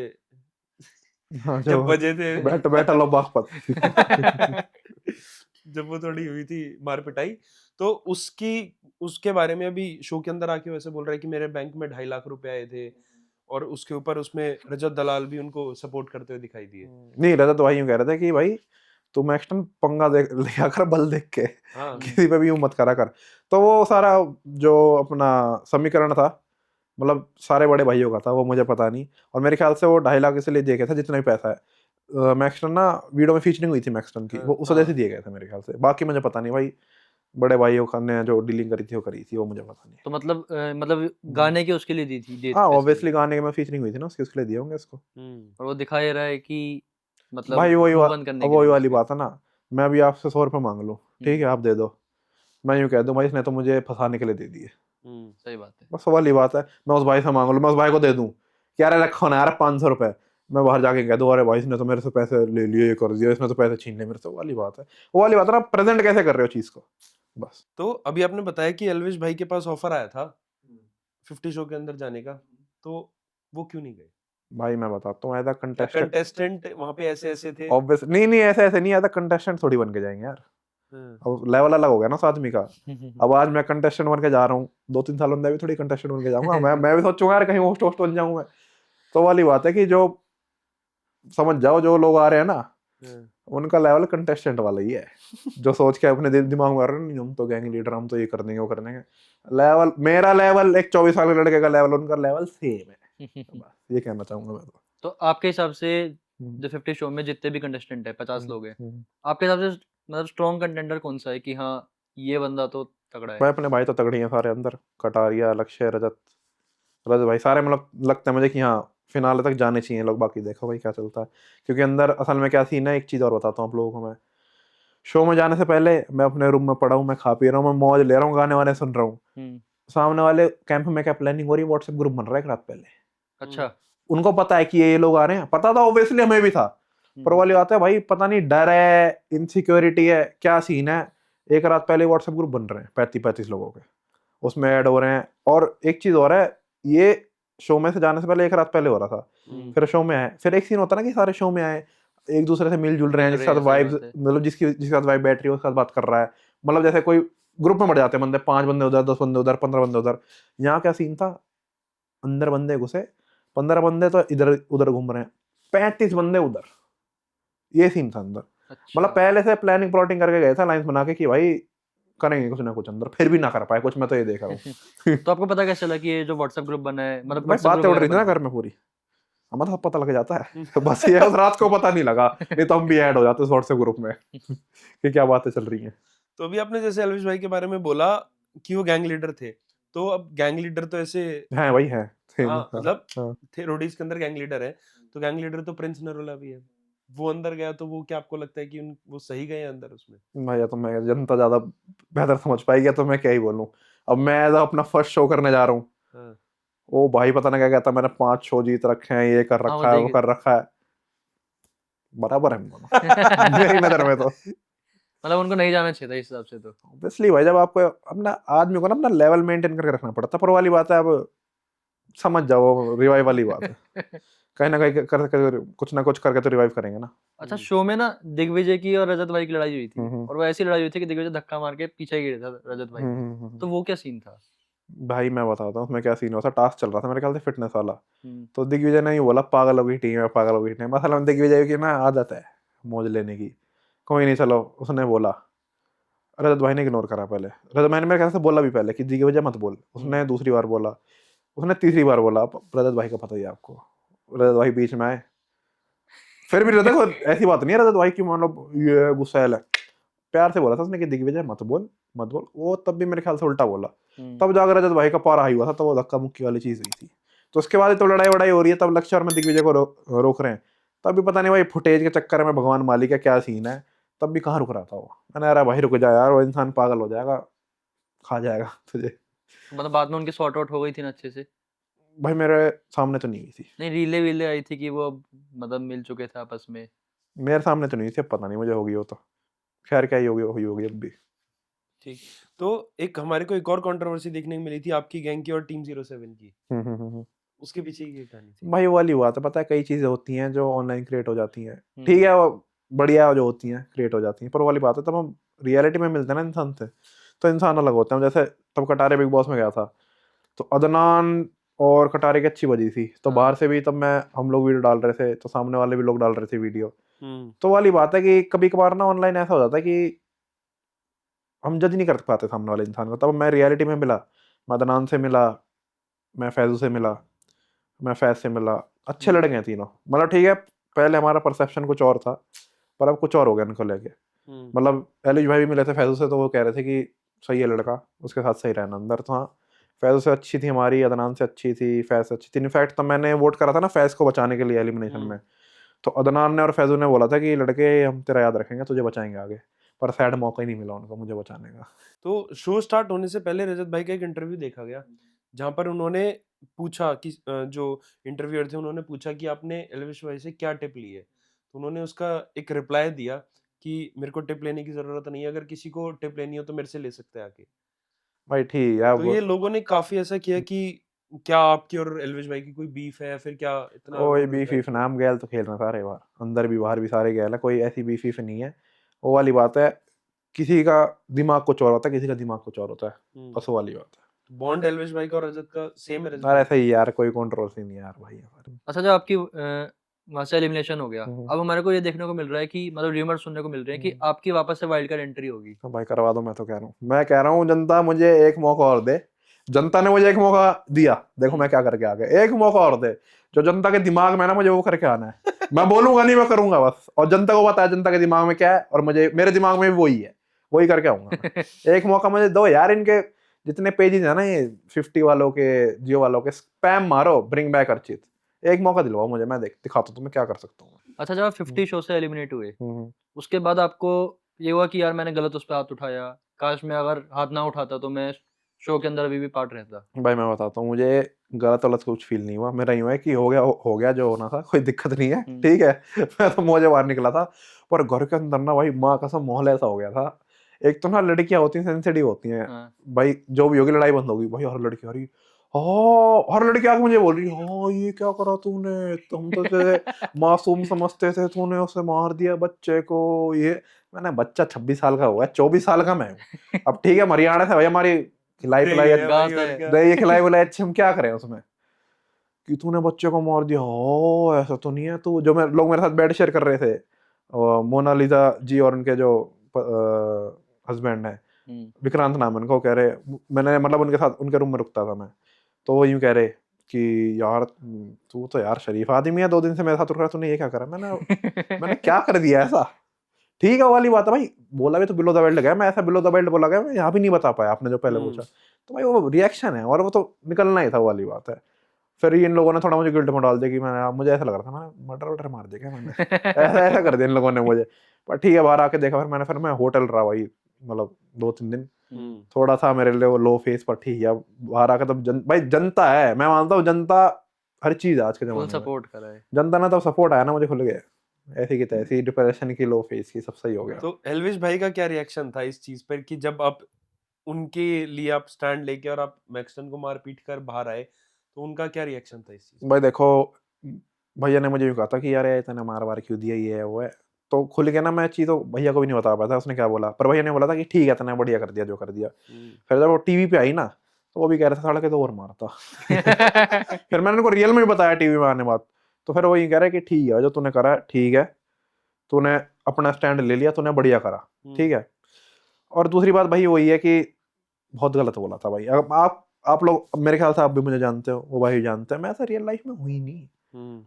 हाँ, जब जो बजे थे बैटल ऑफ बागपत। जब वो थोड़ी हुई थी मार पिटाई, तो उसके बारे में अभी शो के अंदर आके वैसे बोल रहा है कि मेरे बैंक में 2.5 लाख रुपए आए थे, और उसके ऊपर उसमें रजत दलाल भी उनको सपोर्ट करते हुए दिखाई दिए। नहीं रहता तो भाई यूं कह रहे थे कि भाई तू मैक्सटन पंगा देख लिया कर, बल देख के हाँ किसी पे भी यूं मत करा कर। तो वो सारा जो अपना समीकरण था, मतलब सारे बड़े भाइयों का था, वो मुझे पता नहीं। और मेरे ख्याल से वो 2.5 लाख इसलिए दिया गया था जितना भी पैसा है। मैक्सटन ना वीडियो में फीचरिंग हुई थी मैक्सटन की, वो उस वजह से दिए गए थे मेरे ख्याल से, बाकी मुझे पता नहीं भाई। बड़े भाइयों का ने जो डीलिंग करी थी वो करी थी, वो मुझे पता नहीं। तो मतलब गाने की उसके लिए दी थी, हाँ पैसे ऑब्वियसली दी। गाने में फीचरिंग हुई थी ना उसकी, उसके लिए दिए होंगे इसको। और वो दिखा ये रहा है कि मतलब भाई मुंह बंद करने अब के लिए वही वाली उसके। बात है ना, मैं भी आपसे 100 रुपये मांग लूँ, ठीक है आप दे दो, मैं यूँ कह दूँ भाई इसने तो मुझे फंसाने के लिए दे दिए, सही बात है। बस वो वाली बात है। मैं उस भाई से मांग लूँ, मैं उस भाई को दे दूँ कि यार रखो ना यार 500 रुपये, मैं बाहर जाके कह दूँ अरे भाई इसने तो मेरे से पैसे ले लिए, ये कर दिया, इसने तो पैसे छीन लिए मेरे से, वो वाली बात है। वो वाली बात है ना, प्रेजेंट कैसे कर रहे हो चीज़ को, बस। तो अभी आपने बताया कि एल्विश भाई के पास ऑफर आया था 50 शो के अंदर जाने का, तो वो क्यों नहीं गए? भाई मैं बताता हूँ, एज अ क्या कंटेस्टेंट, कंटेस्टेंट वहां पे ऐसे ऐसे थे? ऑब्वियस नहीं नहीं, ऐसे ऐसे नहीं, एज अ कंटेस्टेंट थोड़ी बन के जाएंगे यार, अब लेवल अलग हो गया ना उस आदमी का। अब आज मैं कंटेस्टेंट बन के जा रहा हूँ, 2-3 साल में भी थोड़ी कंटेस्टेंट बन के जाऊंगा, मैं भी सोचूंगा यार कहीं होस्ट होस्ट बन जाऊं मैं। तो वाली बात है कि जो समझ जाओ, जो लोग आ रहे हैं ना, उनका लेवल कंटेस्टेंट वाला ही है जो सोच के अपने दिमाग में आ रहे हैं, नहीं हम तो गैंग लीडर, हम तो ये कर देंगे वो कर देंगे। लेवल मेरा लेवल एक 24 साल के लड़के का लेवल उनका लेवल सेम है, बस ये कहना चाहूंगा मैं तो। तो आपके हिसाब से हम्म, जो 50 शो में जितने भी कंटेस्टेंट है 50 लोग हैं, हम्म। आपके हिसाब से मतलब स्ट्रॉन्ग कंटेंडर कौन सा है कि हाँ ये बंदा तो तगड़ा है? भाई अपने भाई तो तगड़ी हैं सारे अंदर, कटारिया, लक्ष्य, रजत, रजत भाई सारे, मतलब लगता है मुझे कि हाँ फिनाले तक जाने चाहिए लोग, बाकी देखो भाई क्या चलता है। क्योंकि अंदर असल में क्या सीन है, एक चीज़ और बताता हूँ आप लोगों को मैं। शो में जाने से पहले मैं अपने रूम में पड़ा हूँ, मैं खा पी रहा हूँ, मैं मौज ले रहा हूँ, गाने वाने सुन रहा हूँ। हम्म, सामने वाले कैंप में क्या प्लानिंग हो रही है, व्हाट्सएप ग्रुप बन रहा है एक रात पहले। अच्छा। उनको पता है कि ये लोग आ रहे हैं, पता था ऑब्वियसली, हमें भी था। पर वाली बात है भाई, पता नहीं डर है, इनसिक्योरिटी है, क्या सीन है, एक रात पहले व्हाट्सएप ग्रुप बन रहे हैं 35 लोगों के, उसमें ऐड हो रहे हैं। और एक चीज और है, ये शो में से जाने से पहले एक रात पहले हो रहा था, फिर शो में आए, फिर एक सीन होता है ना कि सारे शो में आए, एक दूसरे से मिलजुल रहे हैं, मिल जिसके रहे साथ हैं, सही वाइब्स, बात है। मतलब जिसके साथ वाइब बैठ रही है उसके साथ बात कर रहा है। मतलब जैसे कोई ग्रुप में बढ़ जाते हैं बंदे, 5 बंदे उधर, 10 बंदे उधर, 15 बंदे उधर। यहाँ क्या सीन था, अंदर बंदे घुसे, 15 बंदे तो इधर उधर घूम रहे हैं, 35 बंदे उधर, ये सीन था अंदर। मतलब अच्छा। पहले से प्लानिंग प्लॉटिंग करके गए थे, लाइंस बना के कि भाई करेंगे कुछ ना कुछ अंदर, फिर भी ना कर पाए कुछ, मैं तो ये देख रहा हूँ। तो आपको पता कैसे चला कि ये जो व्हाट्सएप ग्रुप बना है, मतलब भाई व्हाट्सएप ग्रुप बातें उड़ वगैरह रही थी ना बना घर में पूरी, हमें तो सब पता लग जाता है। बस ये उस रात को पता नहीं लगा, नहीं तो हम भी ऐड हो जाते उस व्हाट्सएप ग्रुप में कि क्या बातें चल रही हैं। तो अभी आपने जैसे एल्विश भाई के बारे में बोला कि वो गैंग लीडर थे, तो अब गैंग लीडर तो ऐसे है भाई है, हाँ हाँ, मतलब हाँ। थे, रोडीज के अंदर गैंग लीडर है, तो गैंग लीडर तो प्रिंस नरोला भी है। वो अंदर गया तो वो क्या आपको लगता है कि वो सही गए अंदर उसमें? भाई तो मैं, जनता ज्यादा बेहतर समझ पाएगी, तो मैं क्या ही बोलूं। अब मैं तो अपना फर्स्ट शो करने जा रहा हूँ, हाँ। ओ भाई पता नहीं क्या कहता, मैंने 5 शो जीत रखे हैं, ये कर हाँ वो रखा है, वो देखिए। कर रखा है, बराबर है हम दोनों मेरी नजर में तो। मतलब उनको नहीं जाना चाहिए था इस हिसाब से तो। ऑब्वियसली भाई, जब आपको अपना आदमी को ना अपना लेवल मेंटेन करके रखना पड़ता है, पर वाली बात है, अब समझ जाओ रिवाइव वाली बात है, कहीं ना कहीं कुछ ना कुछ करके तो रिवाइव करेंगे ना। अच्छा, शो में ना दिग्विजय की और रजत भाई की लड़ाई हुई थी, हम्म, और वो ऐसी लड़ाई हुई थी कि दिग्विजय धक्का मार के पीछे ही गिरा था रजत भाई। तो वो क्या सीन था? भाई मैं बताता हूँ उसमें क्या सीन हुआ था, टास्क चल रहा था मेरे ख्याल से फिटनेस वाला। हम्म, तो दिग्विजय ने ही बोला पागलों की टीम है, पागलों की टीम, असल में दिग्विजय की ना आदत है मौज लेने की। कोई नहीं चलो, उसने बोला, रजत भाई ने इग्नोर करा पहले, रजत भाई ने मेरे ख्याल से बोला भी पहले कि दिग्विजय मत बोल, उसने दूसरी बार बोला, उसने तीसरी बार बोला, अब रजत भाई का पता ही है आपको, रजत भाई बीच में आए। फिर भी रजत को ऐसी बात नहीं है, रजत भाई की मतलब ये गुस्सैल है, प्यार से बोला था उसने कि दिग्विजय मत बोल, मत बोल, वो तब भी मेरे ख्याल से उल्टा बोला। तब जाकर रजत भाई का पारा हाई हुआ था, तब वो धक्का मुक्की वाली चीज हुई थी। तो उसके बाद तो लड़ाई वड़ाई हो रही है, तब लक्ष्य और मैं दिग्विजय को रोक रहे हैं, तब भी पता नहीं भाई फुटेज के चक्कर में भगवान मालिक है क्या सीन है, तब भी कहाँ रुक रहा था वो। मैंने अरे भाई रुक जा यार, वो इंसान पागल हो जाएगा, खा जाएगा तुझे। मतलब बाद में उनकी सॉर्ट आउट हो गई थी ना अच्छे से? भाई मेरे सामने तो नहीं हुई थी, नहीं, रीले वीले आई थी कि वो अब मतलब मिल चुके थे आपस में। मेरे सामने तो नहीं हुई थी, अब पता नहीं मुझे होगी वो तो, खैर क्या ही होगी, हुई होगी अब भी। ठीक। तो एक हमारे को एक और कंट्रोवर्सी देखने को मिली थी आपकी गैंग की और टीम 07 की, उसके पीछे की कहानी थी। भाई वो वाली बात है, पता है कई चीजें होती हैं जो ऑनलाइन क्रिएट हो जाती हैं, ठीक हम्म, है वो बढ़िया जो होती हैं क्रिएट हो जाती हैं, पर वो वाली बात है तब हम रियलिटी में मिलते हैं ना इंसान से, तो इंसान अलग होते हैं। जैसे तब कटारे बिग बॉस में गया था, तो अदनान और कटारे की अच्छी बजी थी, तो हाँ। बाहर से भी तब मैं, हम लोग वीडियो डाल रहे थे, तो सामने वाले भी लोग डाल रहे थे वीडियो। हम्म। तो वाली बात है कि कभी कभार ना ऑनलाइन ऐसा हो जाता है कि हम जज नहीं कर पाते सामने वाले इंसान को। तब मैं रियलिटी में मिला, मैं अदनान से मिला, मैं फैजू से मिला, मैं फैज से मिला, अच्छे लड़के हैं तीनों, मतलब ठीक है, पहले हमारा परसेप्शन कुछ और था, पर अब कुछ और हो गया इनको लेके। मतलब एलिज भाई भी मिले थे फैजू से, तो वो कह रहे थे कि सही है लड़का, उसके साथ सही रहना अंदर। तो हाँ, फैजू से अच्छी थी हमारी, अदनान से अच्छी थी, फैज से अच्छी थी। इनफैक्ट तब मैंने वोट करा था ना फैज को बचाने के लिए एलिमिनेशन में, तो अदनान ने और फैजू ने बोला था कि लड़के हम तेरा याद रखेंगे, तुझे बचाएंगे आगे, पर सैड मौका ही नहीं मिला उनको मुझे बचाने का। तो शो स्टार्ट होने से पहले रजत भाई का एक इंटरव्यू देखा गया, जहां पर उन्होंने पूछा कि जो इंटरव्यूअर थे उन्होंने पूछा कि आपने एल्विश भाई से क्या टिप ली है, तो उन्होंने उसका एक रिप्लाई दिया कि मेरे को टिप लेने की जरूरत नहीं है, अगर किसी को टिप लेनी हो तो मेरे से ले सकते हैं आके। भाई ठीक है तो अब, ये लोगों ने काफी ऐसा किया कि क्या आपकी और एल्विश भाई की कोई बीफ है या फिर क्या, इतना कोई रूड बीफ रिप्लाई वीफ क्यों? नाम गैल तो खेल रहे हैं सारे बार, अंदर भी बाहर भी सारे गैल है, कोई ऐसी बीफ वीफ नहीं है। वो वाली बात है, किसी का दिमाग कुछ और होता है, किसी का दिमाग कुछ और होता है, बस वो वाली बात है। बॉन्ड एल्विश भाई का और रजत का सेम है रजत यार भाई ऐसा ही यार, कोई कंट्रोवर्सी नहीं है यार भाई हमारे। अच्छा, जो आपकी वहाँ से एलिमिनेशन हो गया। अब हमारे को ये देखने को मिल रहा है कि मतलब र्यूमर सुनने को मिल रहे हैं कि आपकी वापस से वाइल्ड कार्ड एंट्री होगी। तो भाई करवा दो, मैं तो कह रहा हूँ, मैं कह रहा हूँ जनता मुझे एक मौका और दे। जनता ने मुझे एक मौका दिया, देखो मैं क्या करके आ गया। एक मौका और दे, जो जनता के दिमाग में है ना मुझे वो करके आना है। मैं बोलूंगा नहीं, मैं करूंगा बस। और जनता को पता है जनता के दिमाग में क्या है, और मुझे मेरे दिमाग में भी वही है, वही करके आऊंगा मैं। एक मौका मुझे दो यार। इनके जितने पेजेस है ना ये 50 वालों के, जियो वालों के, स्पैम मारो, ब्रिंग बैक अर्चित। एक मौका दिलवाओ मुझे, मैं दिखाता हूँ तुम्हें क्या कर सकता हूँ। अच्छा, जब आप 50 शो से एलिमिनेट हुए, हम्म। उसके बाद आपको ये हुआ कि यार मैंने गलत उस पे हाथ उठाया, काश मैं अगर हाथ ना उठाता तो मैं शो के अंदर अभी भी पार्ट रहता? भाई मैं बताता हूँ, मुझे गलत वलत कुछ फील नहीं हुआ। मेरा यूं है कि हो गया जो होना था, कोई दिक्कत नहीं है, ठीक है। मैं तो मौजे बाहर निकला था, पर घर के अंदर ना भाई माँ कसम माहौल ऐसा हो गया था। एक तो ना लड़कियां होती हैं सेंसिटिव होती हैं, हाँ। भाई जो भी होगी लड़ाई बंद होगी भाई। हर लड़की हाँ, हर लड़की आके मुझे बोल रही हाँ ये क्या करा तूने, तुम तो मासूम समझते थे, तूने उसे मार दिया बच्चे को। ये मैंने, बच्चा 26 साल का हुआ है, 24 साल का मैं हूँ। अब ठीक है हरियाणा से भाई हमारी खिलाई सही पिलाई है भाई, गात और है। क्या। ये खिलाई विलाई अच्छी, हम क्या करें उसमें कि तूने बच्चे को मार दिया। ओ ऐसा तो नहीं है तू, जो लोग मेरे साथ बेड शेयर कर रहे थे, मोनालिसा जी और उनके जो हस्बैंड है, विक्रांत नाम है उनका, वो कह रहे, मैंने मतलब उनके साथ उनके रूम में रुकता था मैं, तो वो यूं कह रहे कि यार तू तो यार शरीफ आदमी है, 2 दिन से मेरे साथ रुक रहा है, तूने ये क्या करा। मैंने क्या कर दिया ऐसा। ठीक है वो वाली बात है भाई, बोला भी तो बिलो द बेल्ट गया, मैं ऐसा बिलो द बेल्ट बोला गया मैं यहाँ भी नहीं बता पाया आपने जो पहले पूछा। तो भाई वो रिएक्शन है, और वो तो निकलना ही था, वो वाली बात है। फिर इन लोगों ने थोड़ा मुझे गिल्ट में डाल दिया कि मैंने, मुझे ऐसा लग रहा था मैंने मर्डर वर्डर मार दिया क्या मैंने, ऐसा ऐसा कर दिया इन लोगों ने मुझे। पर ठीक है बाहर आके देखा, फिर मैं होटल रहा भाई, मतलब 2-3 दिन। थोड़ा था मेरे लिए वो लो फेस, पर ठीक है बाहर आके तब भाई जनता है, मैं मानता हूँ जनता हर चीज है आज के फुल जमाने में। सपोर्ट करा है। जनता ने तब सपोर्ट आया ना मुझे, खुल गया ऐसी की तैसी, डिप्रेशन की, लो फेस की, सब सही हो गया। तो एल्विश भाई का क्या रिएक्शन था इस चीज पर कि जब आप उनके लिए आप स्टैंड लेके और आप मैक्सटन को मार पीट कर बाहर आए, तो उनका क्या रिएक्शन था इस चीज? भाई देखो, भैया ने मुझे यूं कहा था कि यार ये इतने मार वार क्यों दिया, ये है वो है। तो खुल के ना मैं चीज़ तो भैया को भी नहीं बता पाया था उसने क्या बोला, पर भैया ने बोला था कि ठीक है इतना बढ़िया कर दिया जो कर दिया। फिर जब वो टीवी पे आई ना, तो वो भी कह रहा था साढ़े के 2 और मारता। फिर मैंने उनको रियल में भी बताया टीवी में आने बाद, तो फिर वो ये कह रहा है कि ठीक है जो तूने करा ठीक है, तूने अपना स्टैंड ले लिया, तूने बढ़िया करा, ठीक है। और दूसरी बात भाई वही है कि बहुत गलत बोला था भाई। अब आप लोग मेरे ख्याल से आप भी मुझे जानते हो, वो भाई जानते हैं, मैं ऐसा रियल लाइफ में हुई नहीं।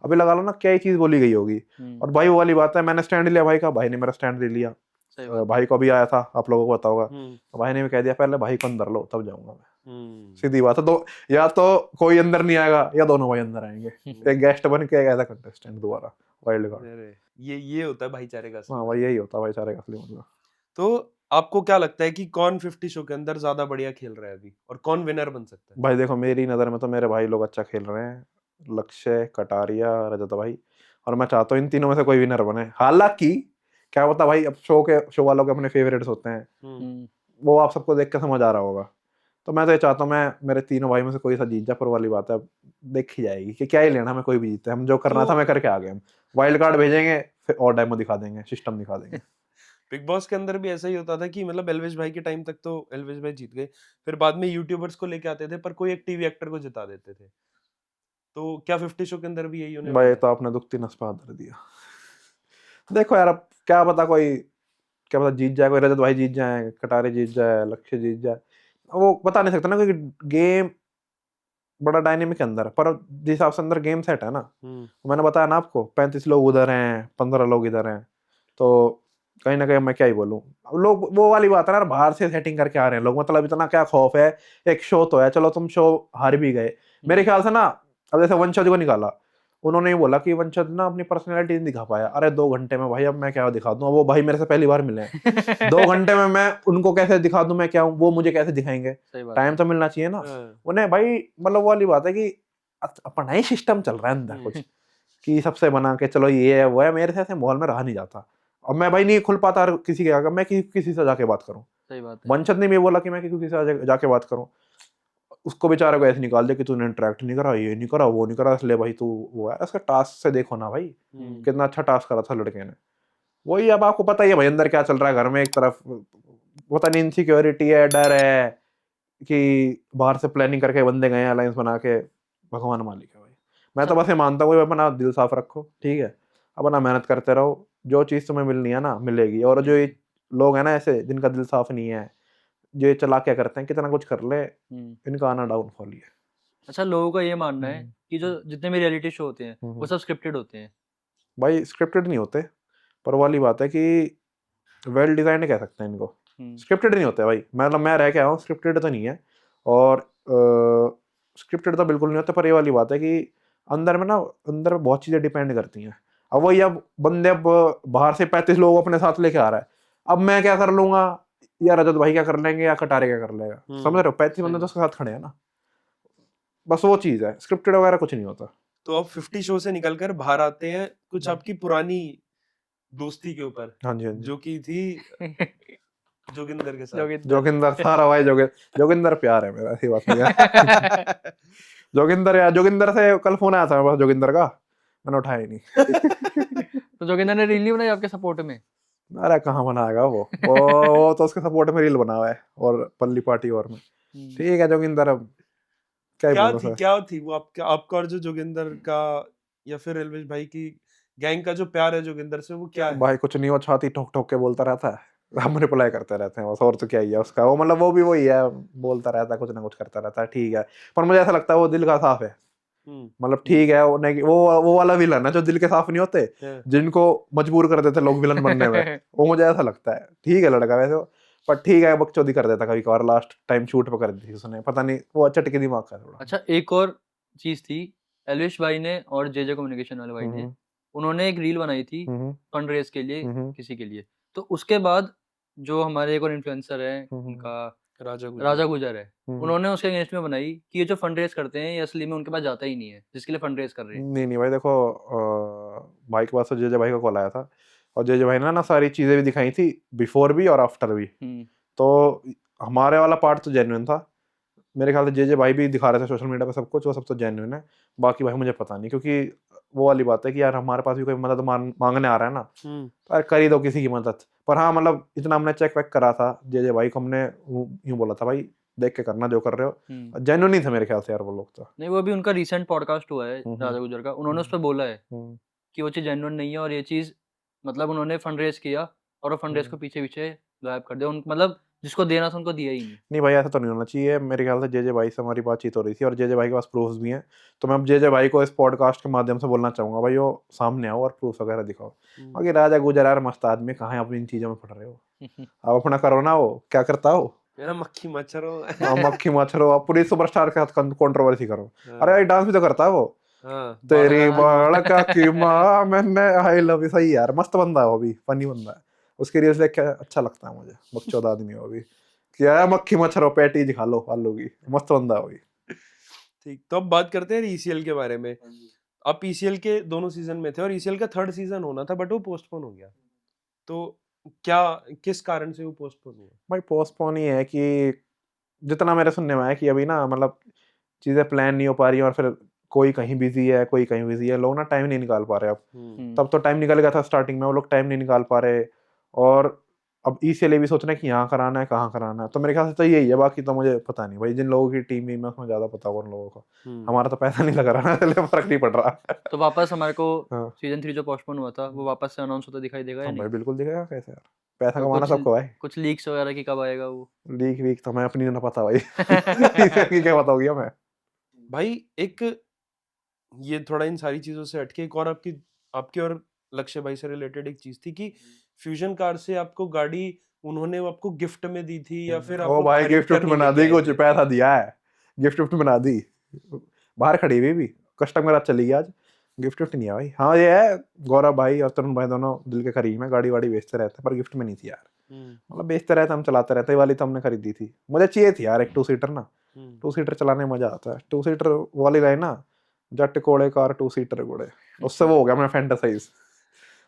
अभी लगा लो ना क्या ही चीज बोली गई होगी। और भाई वो वाली बात है, मैंने स्टैंड लिया भाई का, भाई ने मेरा स्टैंड ले लिया। भाई को भी आया था, आप लोगों को पता होगा, तो भाई ने भी कह दिया पहले भाई को अंदर लो तब जाऊंगा मैं। सीधी बात है, दो या तो कोई अंदर नहीं आएगा या दोनों भाई अंदर आएंगे, एक गेस्ट बन के एज कंटेस्टेंट दोबारा वाइल्ड कार्ड। ये होता है भाईचारे का असली हाँ भाई यही होता है भाईचारे का असली मतलब। तो आपको क्या लगता है कि कौन 50 शो के अंदर ज्यादा बढ़िया खेल रहा है अभी, और कौन विनर बन सकता है? भाई देखो मेरी नज़र में तो मेरे भाई लोग अच्छा खेल रहे हैं, लक्ष्य, कटारिया, रजत भाई, और मैं चाहता हूँ इन तीनों में से कोई विनर बने। हालांकि क्या होता भाई, अब शो वालों के अपने फेवरेट्स होते हैं, वो आप सबको देख के समझ आ रहा होगा। तो मैं तो ये चाहता हूँ मैं मेरे तीनों भाई में से कोई सा जीत जाए, पर वाली बात है अब देखी जाएगी कि क्या ही लेना, हमें कोई भी जीते, हम जो करना था मैं करके आ गए। हम वाइल्ड कार्ड भेजेंगे, फिर और डेमो दिखा देंगे, सिस्टम दिखा देंगे। बिग बॉस के अंदर भी ऐसा ही होता था कि मतलब एल्विश भाई के टाइम तक तो एल्विश भाई जीत गए, फिर बाद में यूट्यूबर्स को लेके आते थे, पर कोई एक टीवी एक्टर को जिता देते थे। तो क्या 50 शो के अंदर भी यही होने वाला भाई है? तो आपने दुखती नस पे हाथ धर दिया। देखो यार अब क्या पता, कोई क्या पता जीत जाए, कोई रजत भाई जीत जाए, कटारे जीत जाए, लक्ष्य जीत जाए, वो बता नहीं सकता ना, क्योंकि गेम बड़ा डायनेमिक है अंदर। पर जिस हिसाब से अंदर गेम सेट है ना, मैंने बताया ना आपको 35 लोग उधर हैं, 15 लोग इधर हैं, तो कहीं ना कहीं मैं क्या ही बोलूं। अब लोग वो वाली बात है ना, बाहर से सेटिंग करके आ रहे हैं लोग, मतलब इतना क्या खौफ है। एक शो तो है, चलो तुम शो हार भी गए मेरे ख्याल से ना। अब जैसे वंशज को निकाला, उन्होंने ये बोला कि वंशज ना अपनी पर्सनैलिटी नहीं दिखा पाया। अरे 2 घंटे में भाई अब मैं क्या दिखा दूं, वो भाई मेरे से पहली बार मिले हैं 2 घंटे में मैं उनको कैसे दिखा दूं मैं क्या हूं, वो मुझे कैसे दिखाएंगे। टाइम तो मिलना चाहिए ना उन्हें भाई। मतलब वो वाली बात है कि अपना ही सिस्टम चल रहा है अंदर कुछ, कि सबसे बना के चलो ये है वो है, मेरे से ऐसे माहौल में रहा नहीं जाता। अब मैं भाई नहीं खुल पाता किसी के आगे, मैं किसी से जाके बात करूं। सही बात है। वंशज ने भी बोला कि मैं किसी से जाके बात करूं, उसको बेचारे को ऐसे निकाल दिया कि तूने इंटरेक्ट नहीं करा, ये नहीं करा, वो नहीं करा, इसलिए भाई तू वो है। उसका टास्क से देखो ना भाई, कितना अच्छा टास्क करा था लड़के ने। वही अब आपको पता ही है भाई अंदर क्या चल रहा है घर में। एक तरफ पता नहीं इनसिक्योरिटी है, डर है कि बाहर से प्लानिंग करके बंदे गए अलायंस बना के, भगवान मालिक है भाई। मैं तो अच्छा बस ये मानता हूँ कि अपना दिल साफ रखो, ठीक है, अपना मेहनत करते रहो, जो चीज़ तुम्हें मिलनी है ना मिलेगी। और जो ये लोग हैं ना ऐसे जिनका दिल साफ नहीं है, जो ये चला क्या करते हैं, कितना कुछ कर ले, इनका आना डाउनफॉल ही है। अच्छा लोगों का ये मानना है हम्म, कि जो जितने भी रियलिटी शो होते हैं वो हम्म। सब स्क्रिप्टेड होते हैं। भाई स्क्रिप्टेड नहीं होते, पर वो वाली बात है कि वेल डिजाइंड कह सकते हैं इनको। हम्म, स्क्रिप्टेड नहीं होते भाई, मतलब मैं रह के आया हूँ, स्क्रिप्टेड तो नहीं है। और स्क्रिप्टेड तो बिल्कुल नहीं होते, पर ये वाली बात है कि अंदर में ना, अंदर में बहुत चीज़ें डिपेंड करती हैं। अब वही, अब बंदे अब बाहर से 35 लोग अपने साथ लेके आ रहा है, अब मैं क्या कर लूंगा, या रजत भाई क्या कर लेंगे, या कटारे क्या कर लेगा, समझ रहे हो? 35 बंदे तो उसके साथ खड़े हैं ना, बस वो चीज़ है, स्क्रिप्टेड वगैरह कुछ नहीं होता। तो अब 50 शो से निकलकर बाहर आते हैं कुछ आपकी पुरानी दोस्ती के ऊपर, हाँ जी, हाँ जी। जो की थी जोगिंदर के साथ। जोगिंदर जोगिंदर सारा भाई, जोगिंदर प्यार है मेरा, ऐसी बात नहीं है। जोगिंदर, यार जोगिंदर से कल फोन आया था मेरे पास जोगिंदर का, मैंने उठाया ही नहीं। तो जोगिंदर ने रील नहीं बनाई आपके सपोर्ट में? अरे कहाँ बनाएगा वो तो उसके सपोर्ट में रील बना हुआ है, और पल्ली पार्टी और में। ठीक है जोगिंदर, अब क्या ही बोलो सर। क्या थी वो आपका आपका और जो जोगिंदर का, या फिर एल्विश भाई की गैंग का जो प्यार है जोगिंदर से, वो क्या है? भाई कुछ नहीं, वो छाती ठोक ठोक के बोलता रहता है, हम रिप्लाई करते रहते हैं बस, और तो क्या ही है उसका। वो मतलब वो भी वही है, बोलता रहता है, कुछ ना कुछ करता रहता है, ठीक है। पर मुझे ऐसा लगता है वो दिल का साफ है, मतलब ठीक है। वो वाला विलन है जो दिल के साफ नहीं होते, हाँ। जिनको मजबूर कर देते लोग विलन बनने में, वो मुझे ऐसा लगता है। ठीक है लड़का वैसे वो, पर ठीक है बकचोदी कर देता कभी कभार, लास्ट टाइम शूट पे कर दी थी उसने, पता नहीं, वो अच्छा टिके दिमाग का थोड़ा। अच्छा एक और चीज थी, एल्विश भाई ने और जे कम्युनिकेशन वाले भाई ने, उन्होंने एक रील बनाई थी फंड रेज के लिए किसी के लिए। तो उसके बाद जो हमारे एक और इन्फ्लुएंसर है उनका राजा गुजर है, उन्होंने उसके अगेंस्ट में बनाई कि ये जो फंड रेज करते हैं ये असली में उनके पास जाता ही नहीं है जिसके लिए फंड रेज कर रहे हैं। नहीं भाई देखो, भाई के पास तो जे भाई का कॉल आया था, और जे भाई ने ना सारी चीज़ें भी दिखाई थी, बिफोर भी और आफ्टर भी। तो हमारे वाला पार्ट तो जेन्युइन था, मेरे ख्याल से जे भाई भी दिखा रहे थे सोशल मीडिया पे सब कुछ, वो सब तो जेन्युइन है। बाकी भाई मुझे पता नहीं, क्योंकि वो वाली बात है कि यार हमारे पास भी कोई मदद मांगने आ रहा है ना, तो यार कर ही दो किसी की मदद। पर हाँ मतलब इतना हमने चेक वेक करा था, जे भाई को हमने यूँ बोला था भाई देख के करना जो कर रहे हो, जेन्युइन नहीं था मेरे ख्याल से यार वो लोग तो। नहीं वो अभी उनका रीसेंट पॉडकास्ट हुआ है राजा गुजर का, उन्होंने उस पर बोला है कि वो चीज़ जेन्युइन नहीं है, और ये चीज़ मतलब उन्होंने फंड रेज किया और वो फंड रेज को पीछे पीछे गायब कर दिया, मतलब जिसको देना था उनको दिया ही नहीं। नहीं भाई ऐसा तो नहीं होना चाहिए, मेरे ख्याल से जे भाई से हमारी बातचीत हो रही थी, और जे भाई के पास प्रूफ्स भी हैं। तो मैं अब जे भाई को इस पॉडकास्ट के माध्यम से बोलना चाहूंगा, भाई वो सामने आओ और प्रूफ वगैरह दिखाओ। बाकी राजा गुजर यार मस्त आदमी, कहाँ आप इन चीज़ों में पड़ रहे हो, आप अपना करो ना, वो क्या करता हो, मेरा मक्खी मच्छर हो। मक्खी मच्छर हो, आप पूरी सुपरस्टार के साथ कंट्रोवर्सी करो। अरे भाई डांस भी तो करता है वो, हाँ, तेरी बड़का की माँ मैंने आई लव यू, सही यार, मस्त बंदा है वो भी, फनी बंदा है। उसके रील्स देख के अच्छा लगता है मुझे, बकचोद आदमी है वो भी। क्या है मक्खी मच्छर हो, पैटीज खा लो आलू की, मस्त बंदा है वो भी। ठीक, तो अब बात करते हैं ईसीएल के बारे में। आप ईसीएल के दोनों सीजन में थे, और ईसीएल का 3rd सीजन होना था बट वो पोस्टपोन हो गया। तो क्या, किस कारण से वो पोस्टपोन हुआ? भाई पोस्टपोन ही है कि जितना मेरे सुनने में आया कि अभी ना मतलब चीज़ें प्लान नहीं हो पा रही हैं, और फिर कोई कहीं बिजी है, कोई कहीं बिजी है, लोग ना टाइम नहीं निकाल पा रहे अब। तब तो टाइम निकल गया था स्टार्टिंग में, वो लोग टाइम नहीं निकाल पा रहे, और अब इसलिए भी सोच रहे हैं कि यहाँ कराना है, कहाँ कराना है। तो मेरे ख्याल से तो यही है, बाकी तो मुझे पता नहीं भाई, जिन लोगों की टीम में उसमें ज़्यादा पता होगा उन लोगों को, हमारा तो पैसा नहीं लग रहा ना, इसलिए फर्क नहीं पड़ रहा। तो वापस हमारे को हाँ। सीजन 3 जो पोस्टपोन हुआ था वो वापस से अनाउंस होता दिखाई देगा या हाँ भाई नहीं? बिल्कुल दिखेगा, कैसे यार, पैसा तो कमाना सबको भाई। कुछ लीक्स वगैरह की कब आएगा वो? लीक वीक तो मैं अपनी ना पता भाई। इसकी क्या बताओगी मैं। भाई एक ये थोड़ा इन सारी चीजों से हटके एक और आपकी और लक्ष्य भाई से रिलेटेड एक चीज थी कि फ्यूजन कार से आपको गाड़ी उन्होंने आपको गिफ्ट में दी थी, या फिर ओ आपको भाई खरीद गिफ्ट कर विफ्ट नहीं बना लेके दी, आए कुछ थे? पैसा दिया है, गिफ्ट विफ्ट बना दी, बाहर खड़ी हुई भी, कस्टम के साथ चली गई आज, गिफ्ट विफ्ट नहीं है भाई। हाँ ये है, गौरव भाई और तरुण भाई दोनों दिल के करीब हैं, गाड़ी वाड़ी बेचते रहते हैं, पर गिफ्ट में नहीं थी यार, मतलब बेचते रहते हम, चलाते रहते, ये वाली तो हमने खरीदी थी, मुझे चाहिए थी यार एक 2 सीटर ना, 2 सीटर चलाने में मजा आता है, 2 सीटर वाली लाइन ना, जट कोड़े कार 2 सीटर घोड़े, उससे वो हो गया मैं फैंटासाइज।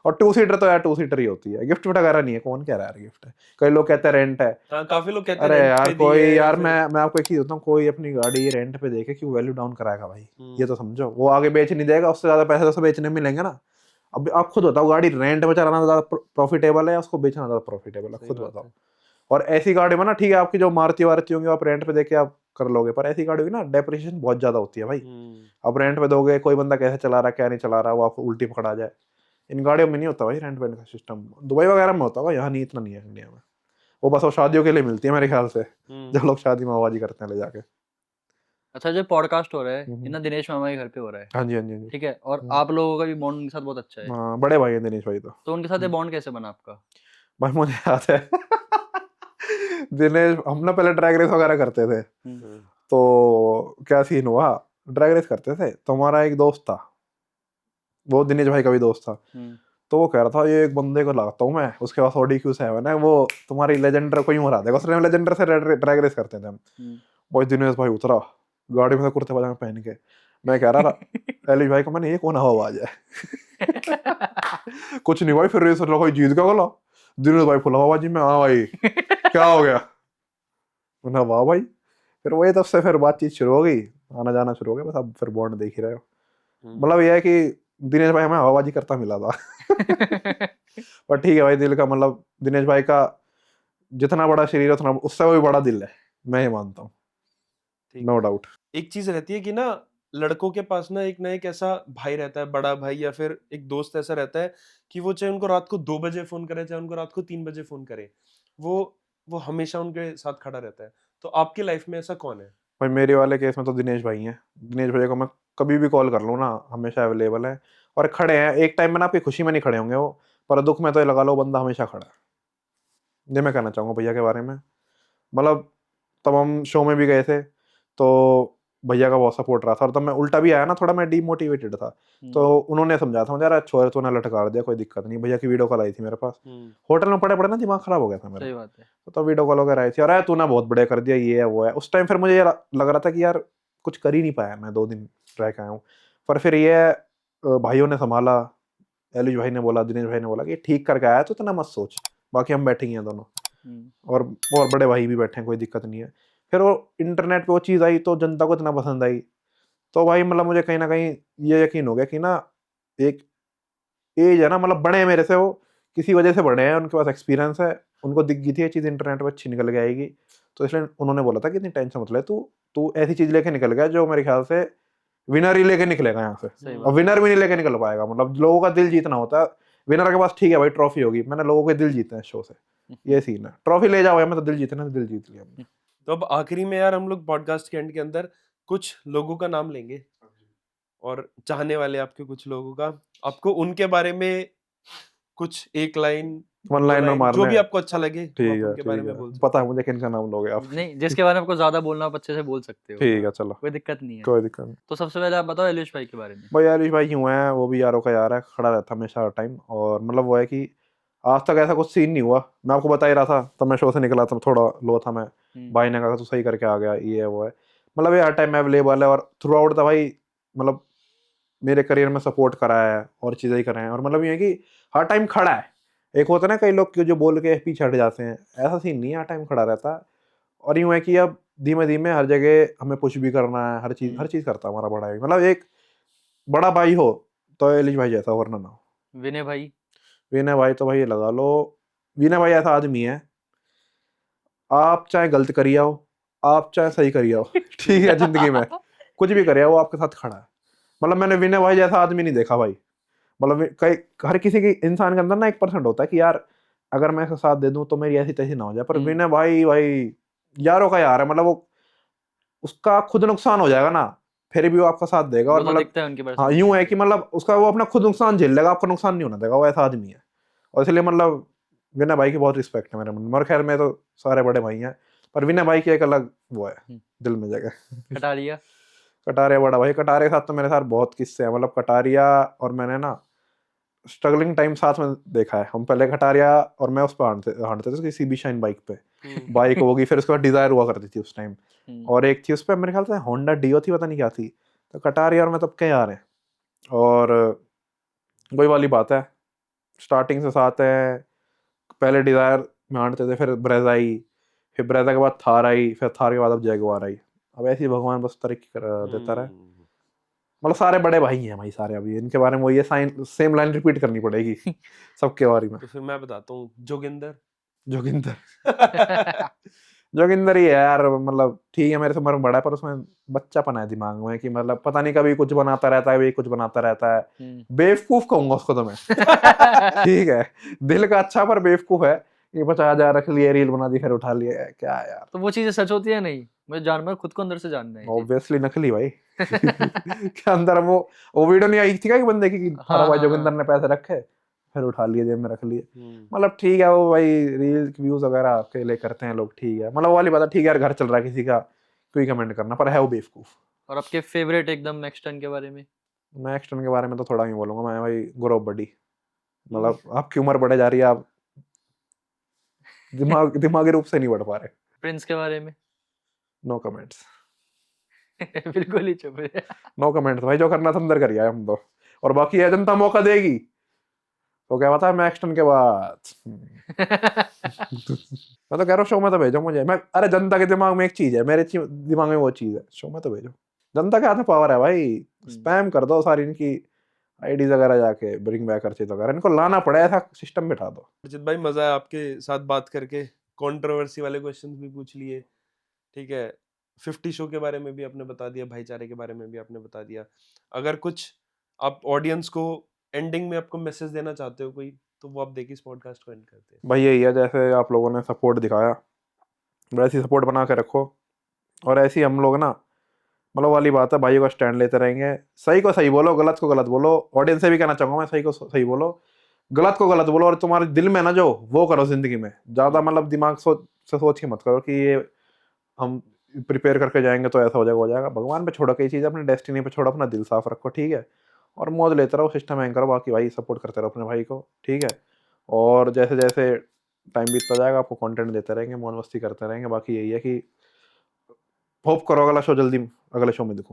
और 2 सीटर तो यार 2 सीटर ही होती है, गिफ्ट वगैरह नहीं है, कौन कह रहा है गिफ्ट है, कई लोग कहते हैं रेंट है। हाँ, काफी लोग कहते हैं अरे रेंट यार पे दी कोई है, या यार फिर मैं आपको एक चीज बताऊँ, कोई अपनी गाड़ी रेंट पे देके क्यों वैल्यू डाउन कराएगा भाई, ये तो समझो, वो आगे बेच नहीं देगा, उससे ज्यादा पैसे तो उसे बेचने में मिलेंगे ना। अब आप खुद बताओ, गाड़ी रेंट पे चलाना ज्यादा प्रॉफिटेबल है या उसको बेचना ज्यादा प्रॉफिटेबल है, सही खुद बात बताओ। है। और ऐसी गाड़ी में ना ठीक है आपकी जो मारुति वारुति होंगी आप रेंट पे देके आप कर लोगे, पर ऐसी गाड़ी होगी ना डेप्रिसिएशन बहुत ज्यादा होती है भाई। आप रेंट पे दोगे, कोई बंदा कैसे चला रहा है क्या नहीं चला रहा, वो आपको उल्टी पकड़ा जाए। इन गाड़ियों में नहीं होता भाई रेंट वेंट का सिस्टम, दुबई वगैरह में होता होगा, यहाँ नहीं, इतना नहीं है इंडिया में। वो बस वो शादियों के लिए मिलती है मेरे ख्याल से, जब लोग शादी में आवाजी करते हैं ले जाके। अच्छा, जो पॉडकास्ट हो रहा है ये ना दिनेश मामा के घर पे हो रहा है, हाँ जी हाँ जी हाँ जी। ठीक है, और आप लोगों का भी बॉन्ड उनके साथ बहुत अच्छा है, हाँ बड़े भाई हैं दिनेश भाई तो उनके साथ ये बॉन्ड कैसे बना आपका? भाई मुझे याद है दिनेश, हम ना पहले ड्रैग रेस वगैरह करते थे, तो क्या सीन हुआ, ड्रैग रेस करते थे तो हमारा एक दोस्त था, वो दिनेश भाई का भी दोस्त था, तो वो कह रहा था ये एक बंदे को लगाता हूँ मैं, उसके पास ऑडी Q7 है, वो तुम्हारी लेजेंडर को यूं हरा देगा, उसने लेजेंडर से ड्रैग रेस करते थे हम। भाई दिनेश भाई उतरा गाड़ी में से कुर्ते पजामा पहन के, मैं कह रहा था एलिश भाई को, मैंने ये कौन आवाज है कुछ नहीं भाई, फिर रेस भाई जीत गया बोला, दिनेश भाई फुल आवाज में, हाँ भाई क्या हो गया, मैंने वाह भाई। फिर वही तब से फिर बातचीत शुरू हो गई, आना जाना शुरू हो गया, बस अब फिर बॉन्ड देख ही रहे हो। मतलब ये है कि दिनेश भाई हमें हवाबाजी करता मिला था पर ठीक है भाई, दिल का मतलब दिनेश भाई का जितना बड़ा शरीर है उतना उससे भी बड़ा दिल है, मैं ये मानता हूँ, नो डाउट। एक चीज रहती है कि ना लड़कों के पास ना एक ऐसा भाई रहता है, बड़ा भाई या फिर एक दोस्त ऐसा रहता है कि वो चाहे उनको रात को 2 बजे फोन करे, चाहे उनको रात को 3 बजे फोन करे, वो हमेशा उनके साथ खड़ा रहता है। तो आपकी लाइफ में ऐसा कौन है? भाई मेरे वाले केस में तो दिनेश भाई हैं, दिनेश भाई को मैं कभी भी कॉल कर लूँ ना, हमेशा अवेलेबल है, और खड़े हैं। एक टाइम में ना आपकी खुशी में नहीं खड़े होंगे वो, पर दुख में तो ये लगा लो बंदा हमेशा खड़ा है। ये मैं कहना चाहूँगा भैया के बारे में। मतलब तब हम शो में भी गए थे तो भैया का बहुत सपोर्ट रहा था, और तब मैं उल्टा भी आया ना, थोड़ा मैं डीमोटिवेटेड था, तो उन्होंने समझाया था मुझे, यार छोरे तूने लटका दिया, कोई दिक्कत नहीं। भैया की वीडियो कॉल आई थी मेरे पास, होटल में पड़े पड़े ना दिमाग खराब हो गया था मेरा, सही बात है। तो वीडियो कॉल वगैरह आई थी, अरे तूने बहुत बढ़िया कर दिया, ये है वो है। उस टाइम फिर मुझे ये लग रहा था कि यार कुछ कर ही नहीं पाया, मैं 2 दिन रह के आया हूँ, पर फिर ये भाइयों ने संभाला, एलिश भाई ने बोला, दिनेश भाई ने बोला कि ठीक करके आया तो इतना मत सोच, बाकी हम बैठे ही हैं दोनों, और बड़े भाई भी बैठे हैं, कोई दिक्कत नहीं है। फिर वो इंटरनेट पे वो चीज़ आई तो जनता को इतना पसंद आई, तो भाई मतलब मुझे कहीं ना कहीं ये यकीन हो गया कि ना एक एज है ना, मतलब बड़े हैं मेरे से, वो किसी वजह से बड़े हैं, उनके पास एक्सपीरियंस है, उनको दिख गई थी ये चीज़ इंटरनेट पर अच्छी निकल के आएगी, तो इसलिए उन्होंने बोला था कि इतनी टेंशन मत ले, तू ऐसी चीज़ लेके निकल गया जो मेरे ख्याल से विनर ही लेके निकलेगा यहाँ से, और विनर भी नहीं लेके निकल पाएगा। मतलब लोगों का दिल जीतना होता है, विनर के पास ठीक है भाई ट्रॉफी होगी, मैंने लोगों के दिल जीते हैं शो से, ये सीन है। ट्रॉफी ले जाओ, मैं तो दिल जीतना, दिल जीत लिया हमने। तो अब आखिरी में यार हम लोग पॉडकास्ट के एंड के अंदर कुछ लोगों का नाम लेंगे, और चाहने वाले आपके कुछ लोगों का, आपको उनके बारे में कुछ एक लाइन, 1 लाइन में जो भी मारना, आपको अच्छा लगे ठीक आप है उनके बारे ठीक में है, बोल सकते पता है मुझे किनका नाम लोगे आप। नहीं, जिसके बारे में आपको ज्यादा बोलना आप अच्छे से बोल सकते हो, ठीक है चलो, कोई दिक्कत नहीं है। कोई दिक्कत नहीं। तो सबसे पहले आप बताओ एलिश भाई के बारे में। भाई एलिश भाई क्यों है, वो भी यारों का यार है, खड़ा रहता है हमेशा हर टाइम, और मतलब वो है कि आज तक ऐसा कुछ सीन नहीं हुआ, मैं आपको बता ही रहा था, तब मैं शो से निकला था, थोड़ा लो था मैं, भाई ने कहा तू सही करके आ गया, ये है वो है, मतलब ये हर टाइम अवेलेबल है, और थ्रू आउट था भाई, मतलब मेरे करियर में सपोर्ट करा है और चीज़ें ही कराए हैं, और मतलब ये है कि हर टाइम खड़ा है। एक होता है ना कई लोग जो बोल के पीछे हट जाते हैं, ऐसा सीन नहीं है, हर टाइम खड़ा रहता है। और यूँ है कि अब धीमे धीमे हर जगह हमें पुश भी करना है, हर चीज़ करता है हमारा बड़ा भाई, मतलब एक बड़ा भाई हो तो एलिश भाई जैसा, वरना ना हो। विनय भाई? विनय भाई तो भाई ये लगा लो, विनय भाई ऐसा आदमी है, आप चाहे गलत करिए हो, आप चाहे सही करिए हो ठीक है, जिंदगी में कुछ भी करिए वो आपके साथ खड़ा है। मतलब मैंने विनय भाई जैसा आदमी नहीं देखा भाई, मतलब कई हर किसी की इंसान के अंदर ना 1% होता है कि यार अगर मैं इसका साथ दे दूं तो मेरी ऐसी तैसी ना हो जाए, पर विनय भाई यारों का यार है, मतलब वो उसका खुद नुकसान हो जाएगा ना, फिर भी वो आपका साथ देगा, और वो तो मतलब दिखता है उनकी हाँ पर्सनालिटी यूं है से। कि मतलब उसका वो अपना खुद नुकसान झेल लेगा, आपका नुकसान नहीं होना देगा, वो ऐसा आदमी है। और इसलिए मतलब विनय भाई की बहुत रिस्पेक्ट है मेरे मन में, और खैर में तो सारे बड़े भाई हैं, पर विनय भाई की एक अलग वो है दिल में जगह। कटारिया? कटारिया बड़ा भाई, कटारिया के साथ तो मेरे साथ बहुत किस्से हैं, मतलब कटारिया और मैंने ना स्ट्रगलिंग टाइम साथ में देखा है। हम पहले कटारिया और मैं उस पर हांटते थे सीबी शाइन बाइक पे, बाइक होगी, फिर उसके बाद डिजायर हुआ करती थी उस टाइम, और एक थी उस पर मेरे ख्याल से होंडा डियो थी, पता नहीं क्या थी। तो कटारिया और मैं तब के यार हैं, और वही वाली बात है, स्टार्टिंग से साथ है, पहले डिजायर में हांटते थे, फिर ब्रेजा आई, फिर ब्रेजा के बाद थार आई, फिर थार के बाद अब जैगुआर आई। अब ऐसी भगवान बस तरक्की कर देता रहे। मतलब सारे बड़े भाई हैं भाई सारे, अभी इनके बारे में वो ये सेम लाइन रिपीट करनी पड़ेगी सबके बारे में। तो फिर मैं बताता हूँ, जोगिंदर, जोगिंदर जोगिंदर ही है यार, मतलब ठीक है मेरे से उम्र में बड़ा है, पर उसमें बच्चापन है दिमाग में कि मतलब पता नहीं कभी कुछ बनाता रहता है, कभी कुछ बनाता रहता है। बेवकूफ कहूंगा उसको तो मैं। ठीक है, दिल का अच्छा पर बेवकूफ है। ये 50,000 रख लिए, रील बना दी, फिर उठा लिए, क्या यार। तो वो चीजें सच होती है नहीं? मुझे जानना, खुद को अंदर से जानना है ये चीज। ऑब्वियसली नकली भाई। के अंदर वो वीडियो नहीं आई थी क्या कि बंदे की, कि थारा हाँ भाई हाँ जोगिंदर हाँ। ने पैसे रखे, फिर उठा लिए, जेब में रख लिए। हम्म, मतलब ठीक है, वो भाई रील व्यूज वगैरह के लिए करते हैं लोग, ठीक है, मतलब वो वाली बात है, ठीक है यार, घर चल रहा है किसी का, कोई कमेंट करना, पर है वो बेवकूफ। और आपके फेवरेट एकदम मैक्सटन के बारे में? मैं एक्सटर्न के बारे में तो थोड़ा ही बोलूंगा, मैं भाई ग्रो बडी, मतलब आपकी उम्र बढ़े जा रही है, आप दिमागी रूप से नहीं बढ़ पा रहे। प्रिंस के बारे में? नो कमेंट्स, बिल्कुल ही चुप है। नो कमेंट्स भाई, जो करना था अंदर करिए हम तो, और बाकी ये जनता मौका देगी तो क्या पता है मैं एक्सटर्न के बाद। मैं तो कह रहा हूँ शो में तो भेजो मुझे, मैं, अरे जनता के दिमाग में एक चीज है, मेरे दिमाग में वो चीज है, शो में तो भेजो। जनता के हाथ में पावर है भाई, स्पैम कर दो सारी इनकी आईडीज वगैरह, जाके ब्रिंग बैक अर्चित वगैरह, इनको लाना पड़े, ऐसा सिस्टम बिठा दो। अर्चित भाई मजा है आपके साथ बात करके, कंट्रोवर्सी वाले क्वेश्चंस भी पूछ लिए, ठीक है, 50 शो के बारे में भी आपने बता दिया, भाईचारे के बारे में भी आपने बता दिया। अगर कुछ आप ऑडियंस को एंडिंग में आपको मैसेज देना चाहते हो कोई, तो वो आप देखिए, इस पॉडकास्ट को एंड करते हैं। भाई यही है, जैसे आप लोगों ने सपोर्ट दिखाया वैसी सपोर्ट बना के रखो, और ऐसी हम लोग ना, मतलब वाली बात है, भाई को स्टैंड लेते रहेंगे, सही को सही बोलो, गलत को गलत बोलो। ऑडियंस से भी कहना चाहूंगा मैं, सही को सही बोलो, गलत को गलत बोलो, और तुम्हारे दिल में ना जो वो करो जिंदगी में, ज्यादा मतलब दिमाग सोच के मत करो कि ये हम प्रिपेयर करके जाएंगे तो ऐसा हो जाएगा। भगवान पे छोड़ो कई चीज़, अपने डेस्टिनी पे छोड़ो, अपना दिल साफ रखो, ठीक है, और मौज लेते रहो, सिस्टम हैंग करो, बाकी भाई सपोर्ट करते रहो अपने भाई को, ठीक है। और जैसे जैसे टाइम बीतता जाएगा आपको कंटेंट देते रहेंगे, मौज मस्ती करते रहेंगे, बाकी यही है कि होप करो अगला शो जल्दी, अगले शो में दिखूं।